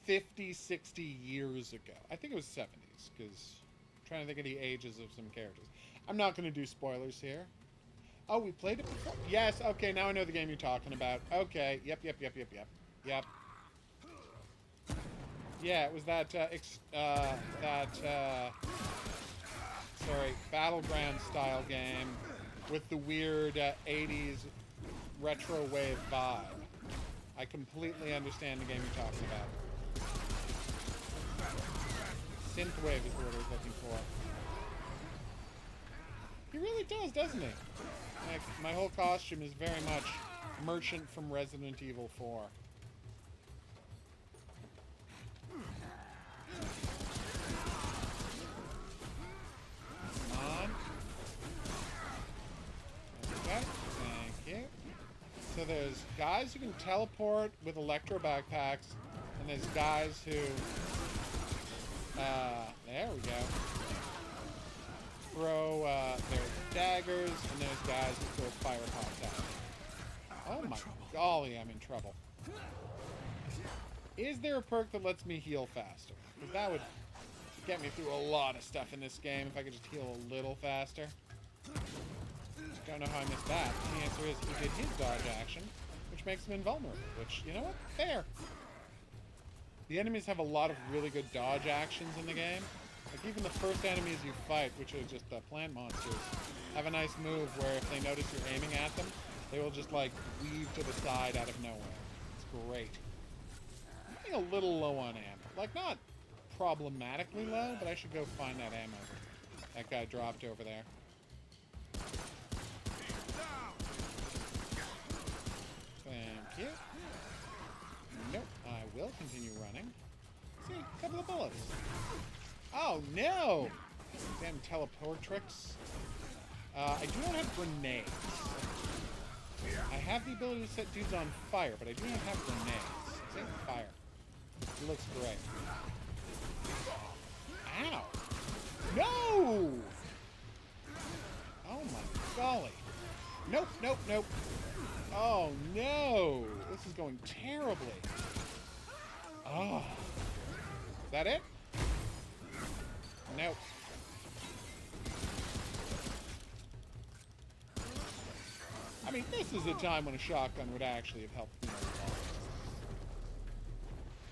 50, 60 years ago. I think it was 70s, because I'm trying to think of the ages of some characters. I'm not going to do spoilers here. Oh, we played it before? Yes, okay, now I know the game you're talking about. Okay, yep. Yeah, it was that, Battleground style game with the weird 80s retro wave vibe. I completely understand the game you're talking about. Synthwave is the word I was looking for. He really does, doesn't he? Like, my whole costume is very much Merchant from Resident Evil 4. Come on. Okay, thank you. So there's guys who can teleport with electro backpacks, and there's guys who... there we go. Throw their daggers, and there's guys who throw fire pots at me. Oh my golly, I'm in trouble. Is there a perk that lets me heal faster? Because that would get me through a lot of stuff in this game if I could just heal a little faster. Don't know how I missed that. The answer is he did his dodge action, which makes him invulnerable, which, you know what? Fair. The enemies have a lot of really good dodge actions in the game. Like, even the first enemies you fight, which are just the plant monsters, have a nice move where if they notice you're aiming at them, they will just, like, weave to the side out of nowhere. It's great. I'm getting a little low on ammo. Like, not problematically low, but I should go find that ammo that guy dropped over there. Thank you. Nope, I will continue running. See, a couple of bullets. Oh, no! Damn teleport tricks. I do not have grenades. I have the ability to set dudes on fire, but I do not have grenades. See? Fire. It looks great. Ow! No! Oh my golly. Nope, nope, nope. Oh no! This is going terribly. Oh. Is that it? Nope. I mean, this is a time when a shotgun would actually have helped me a lot.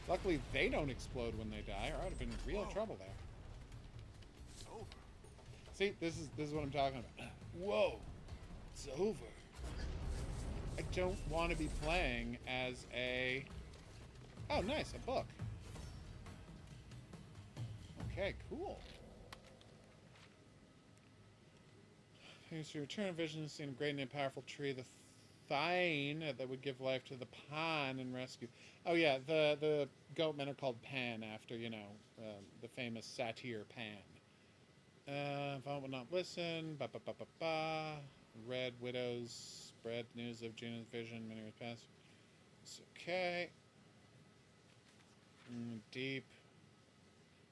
Luckily, they don't explode when they die, or I would have been in real trouble there. It's over. See, this is what I'm talking about. Whoa, it's over. I don't want to be playing as a... Oh, nice, a book. Okay, cool. Thanks to return of vision, seen a great and powerful tree, the thine that would give life to the pine and rescue. Oh yeah, the goatmen are called Pan after, you know, the famous satyr Pan. Vaughn will not listen. Ba ba ba ba ba. Red widows spread news of Juno's vision. Many years past. It's okay. Deep.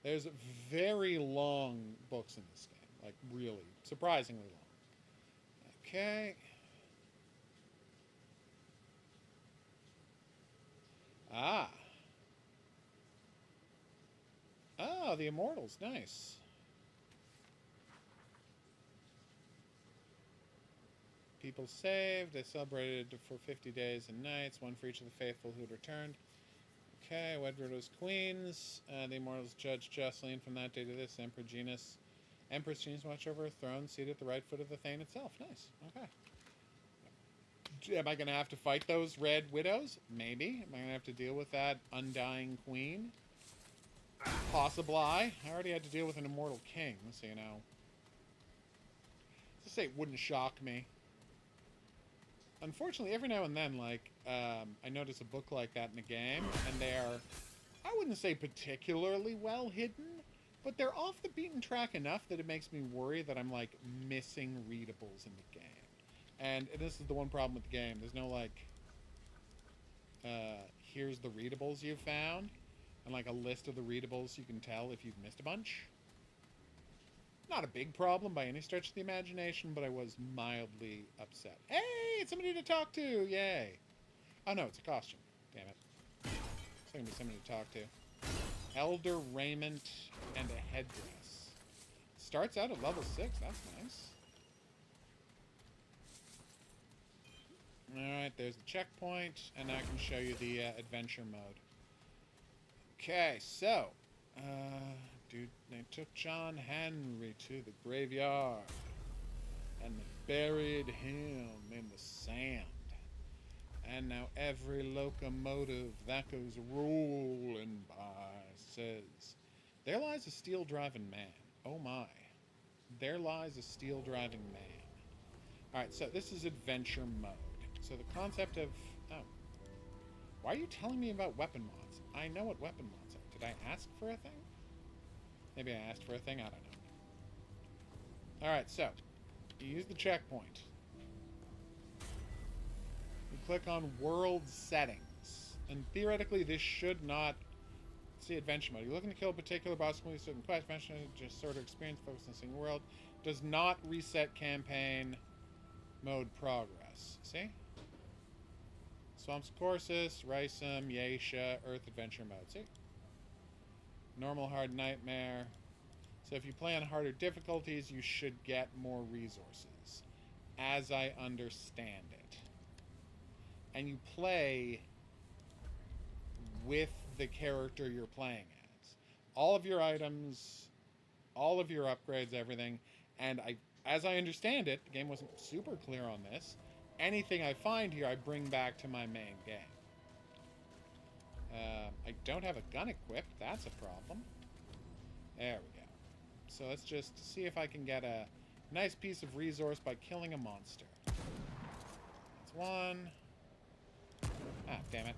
There's very long books in this game, like really surprisingly long. Okay. Ah. Oh, the Immortals. Nice. People saved. They celebrated for 50 days and nights, one for each of the faithful who had returned. Okay, Wedward was queens. The Immortals judged Jocelyn from that day to this. Emperor Genus. Empress Genus watched over her throne, seated at the right foot of the Thane itself. Nice. Okay. Am I going to have to fight those red widows? Maybe. Am I going to have to deal with that undying queen? Possibly. I already had to deal with an immortal king, so you know. Just say it wouldn't shock me. Unfortunately, every now and then, like, I notice a book like that in a game, and they're, I wouldn't say particularly well hidden, but they're off the beaten track enough that it makes me worry that I'm, like, missing readables in the game. And this is the one problem with the game. There's no, like, here's the readables you've found, and, like, a list of the readables you can tell if you've missed a bunch. Not a big problem by any stretch of the imagination, but I was mildly upset. Hey, it's somebody to talk to! Yay! Oh no, it's a costume. Damn it. It's gonna be somebody to talk to. Elder raiment and a headdress. Starts out at level 6. That's nice. Alright, there's the checkpoint, and now I can show you the adventure mode. Okay, so, dude, they took John Henry to the graveyard, and they buried him in the sand. And now every locomotive that goes rolling by says, there lies a steel-driving man. Oh my. There lies a steel-driving man. Alright, so this is adventure mode. So the concept of... Oh. Why are you telling me about weapon mods? I know what weapon mods are. Did I ask for a thing? Maybe I asked for a thing? I don't know. Alright, so. You use the checkpoint. You click on World Settings. And theoretically, this should not... See adventure mode. You're looking to kill a particular boss, complete a certain quest, adventure, just sort of experience, focus on seeing the world. Does not reset campaign mode progress. See? Swamps Corsus, Rysum, Yaesha, Earth Adventure mode. See? Normal, hard, nightmare. So if you play on harder difficulties, you should get more resources. As I understand it. And you play with the character you're playing as. All of your items, all of your upgrades, everything. And as I understand it, the game wasn't super clear on this. Anything I find here, I bring back to my main game. I don't have a gun equipped. That's a problem. There we go. So let's just see if I can get a nice piece of resource by killing a monster. That's one. Ah, damn it.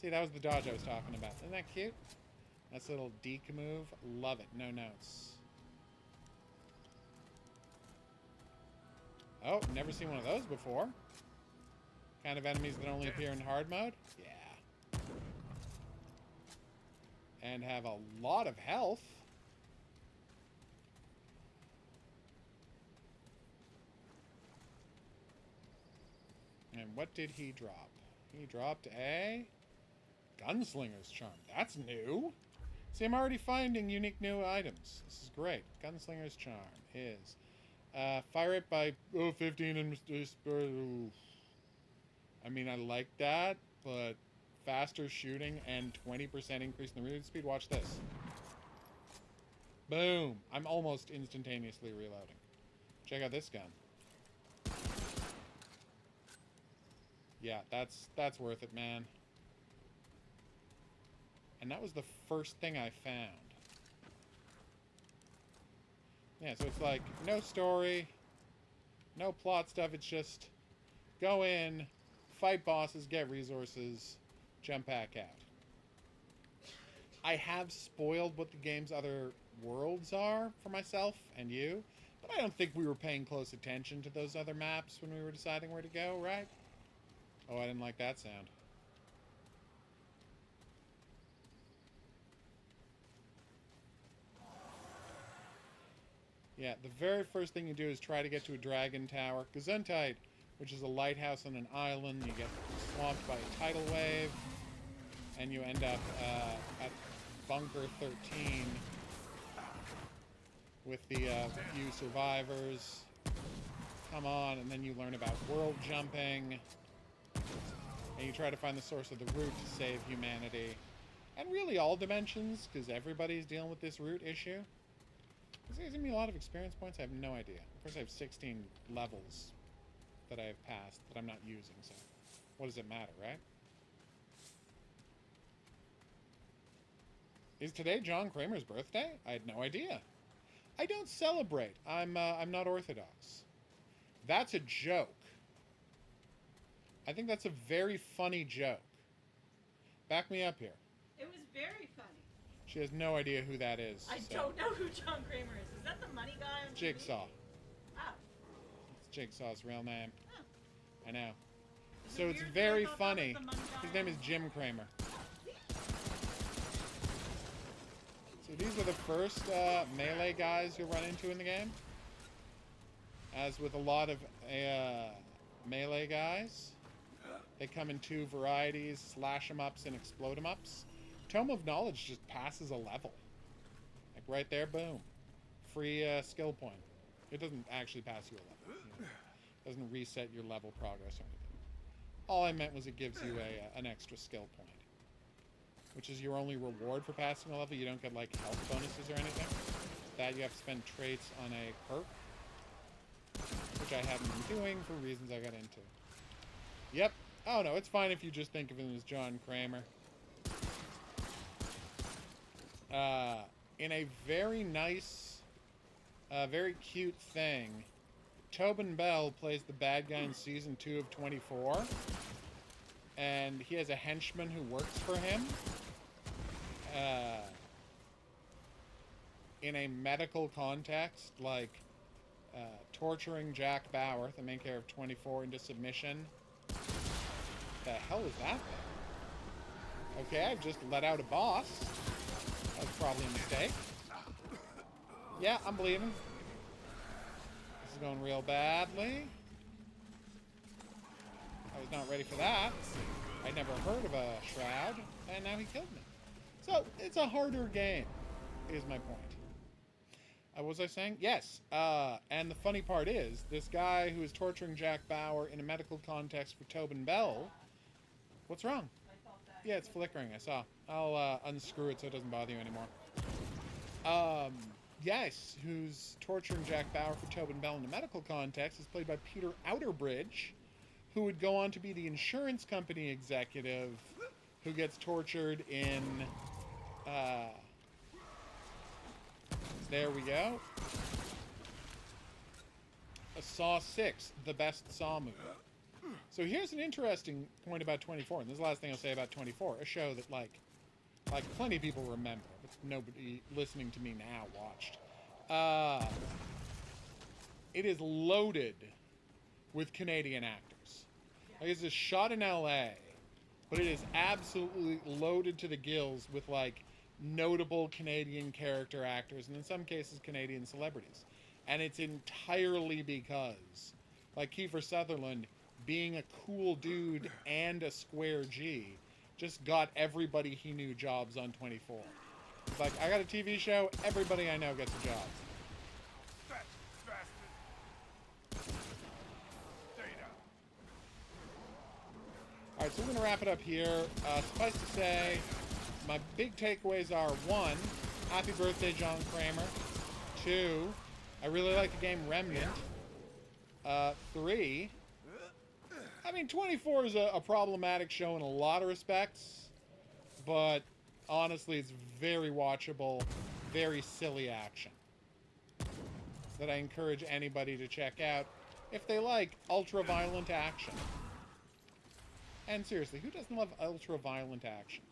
See, that was the dodge I was talking about. Isn't that cute? That's a little deke move. Love it. No notes. Oh, never seen one of those before. Kind of enemies that only appear in hard mode? Yeah. And have a lot of health. And what did he drop? He dropped a Gunslinger's Charm. That's new. See, I'm already finding unique new items. This is great. Gunslinger's Charm is fire it by 15 and I mean, I like that, but faster shooting and 20% increase in the reload speed. Watch this. Boom. I'm almost instantaneously reloading. Check out this gun. Yeah, that's worth it, man. And that was the first thing I found. Yeah, so it's like, no story, no plot stuff, it's just go in, fight bosses, get resources, jump back out. I have spoiled what the game's other worlds are for myself and you, but I don't think we were paying close attention to those other maps when we were deciding where to go, right? Oh, I didn't like that sound. Yeah, the very first thing you do is try to get to a dragon tower. Gesundheit, which is a lighthouse on an island. You get swamped by a tidal wave. And you end up at Bunker 13 with the few survivors. Come on, and then you learn about world jumping. And you try to find the source of the root to save humanity. And really all dimensions, because everybody's dealing with this root issue. Is it giving me a lot of experience points? I have no idea. Of course, I have 16 levels that I have passed that I'm not using, so what does it matter, right? Is today John Kramer's birthday? I had no idea. I don't celebrate. I'm not Orthodox. That's a joke. I think that's a very funny joke. Back me up here. It was very funny. She has no idea who that is. I don't know who John Kramer is. Is that the money guy on TV? Jigsaw. Oh. It's Jigsaw's real name. Oh. I know. Is So it it's weird very that I thought funny. that was the money guy? His name is Jim Kramer. So these are the first melee guys you'll run into in the game. As with a lot of melee guys, they come in two varieties, slash 'em ups and explode 'em ups. Tome of Knowledge just passes a level. Like right there, boom. Free skill point. It doesn't actually pass you a level. You know. It doesn't reset your level progress or anything. All I meant was it gives you an extra skill point. Which is your only reward for passing a level. You don't get like health bonuses or anything. That you have to spend traits on a perk. which I haven't been doing for reasons I got into. Yep. Oh, no, it's fine if you just think of him as John Kramer. In a very nice, very cute thing, Tobin Bell plays the bad guy in Season 2 of 24. And he has a henchman who works for him. In a medical context, like torturing Jack Bauer, the main character of 24, into submission. The hell is that thing? Okay, I've just let out a boss. That was probably a mistake. Yeah, I'm bleeding. This is going real badly. I was not ready for that. I never heard of a shroud, and now he killed me. So, it's a harder game, is my point. What was I saying? Yes, and the funny part is, this guy who is torturing Jack Bauer in a medical context for Tobin Bell... What's wrong? Yeah, it's flickering, I saw. I'll unscrew it so it doesn't bother you anymore. Yes, who's torturing Jack Bauer for Tobin Bell in a medical context is played by Peter Outerbridge, who would go on to be the insurance company executive who gets tortured in... there we go. Saw 6, the best Saw movie. So here's an interesting point about 24, and this is the last thing I'll say about 24, a show that, like plenty of people remember, but nobody listening to me now watched. It is loaded with Canadian actors. Like, this is shot in LA, but it is absolutely loaded to the gills with, like, notable Canadian character actors, and in some cases, Canadian celebrities. And it's entirely because, like Kiefer Sutherland, being a cool dude and a square G, just got everybody he knew jobs on 24. It's like, I got a TV show, everybody I know gets a job. Alright, so we're going to wrap it up here. Suffice to say, my big takeaways are, 1, happy birthday, John Kramer. 2, I really like the game Remnant. 3, I mean, 24 is a problematic show in a lot of respects, but honestly, it's very watchable, very silly action that I encourage anybody to check out if they like ultra-violent action. And seriously, who doesn't love ultra-violent action?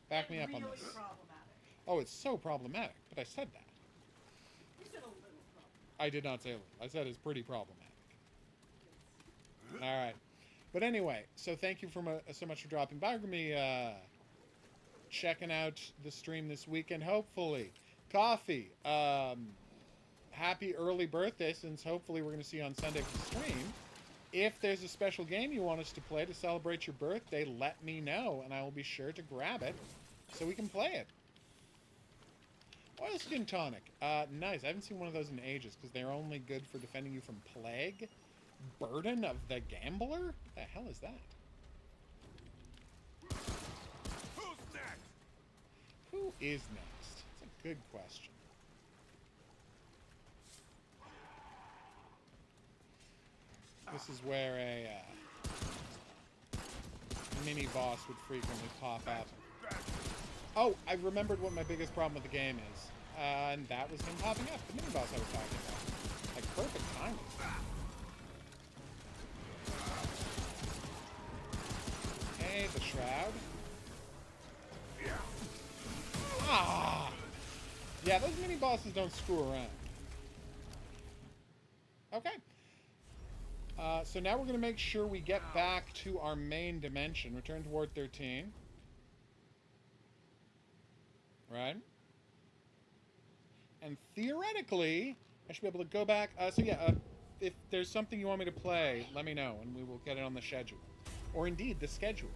Back me up on this. Oh, it's so problematic, but I said that. You said a little problematic. I did not say a little. I said it's pretty problematic. All right. But anyway, so thank you so much for dropping by. We're going to be checking out the stream this weekend, hopefully. Coffee, happy early birthday, since hopefully we're going to see you on Sunday for the stream. If there's a special game you want us to play to celebrate your birthday, let me know, and I will be sure to grab it so we can play it. Oil Skin Tonic. Nice. I haven't seen one of those in ages, because they're only good for defending you from plague. Burden of the Gambler? What the hell is that? Who's next? Who is next? That's a good question. This is where a mini-boss would frequently pop up. Oh, I remembered what my biggest problem with the game is. And that was him popping up. The mini-boss I was talking about. Like, perfect timing. Hey, the shroud. Ah! Yeah, those mini-bosses don't screw around. Okay. So now we're going to make sure we get back to our main dimension. Return to Ward 13. Right? And theoretically, I should be able to go back. If there's something you want me to play, let me know, and we will get it on the schedule. Or indeed, the schedule.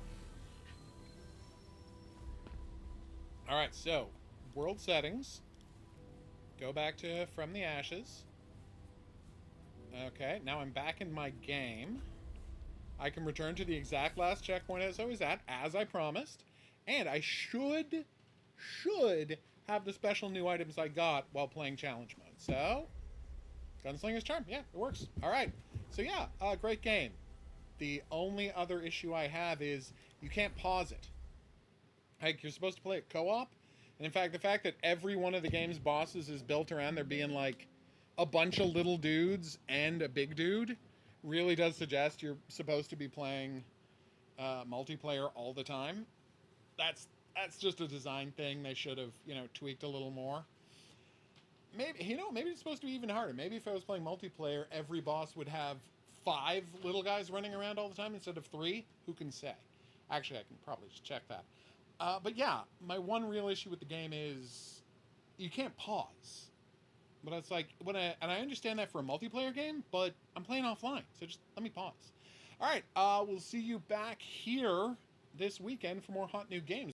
Alright, so, world settings. Go back to From the Ashes. Okay, now I'm back in my game. I can return to the exact last checkpoint as I was at, as I promised. And I should have the special new items I got while playing challenge mode. So, Gunslinger's Charm. Yeah, it works. All right. So yeah, great game. The only other issue I have is you can't pause it. Like, you're supposed to play it co-op. And in fact, the fact that every one of the game's bosses is built around there being like a bunch of little dudes and a big dude really does suggest you're supposed to be playing multiplayer all the time. That's just a design thing. They should have, tweaked a little more. Maybe, maybe it's supposed to be even harder. Maybe if I was playing multiplayer, every boss would have 5 little guys running around all the time instead of 3. Who can say? Actually, I can probably just check that. But yeah, my one real issue with the game is you can't pause. But it's like, and I understand that for a multiplayer game, but I'm playing offline, so just let me pause. All right, we'll see you back here this weekend for more hot new games.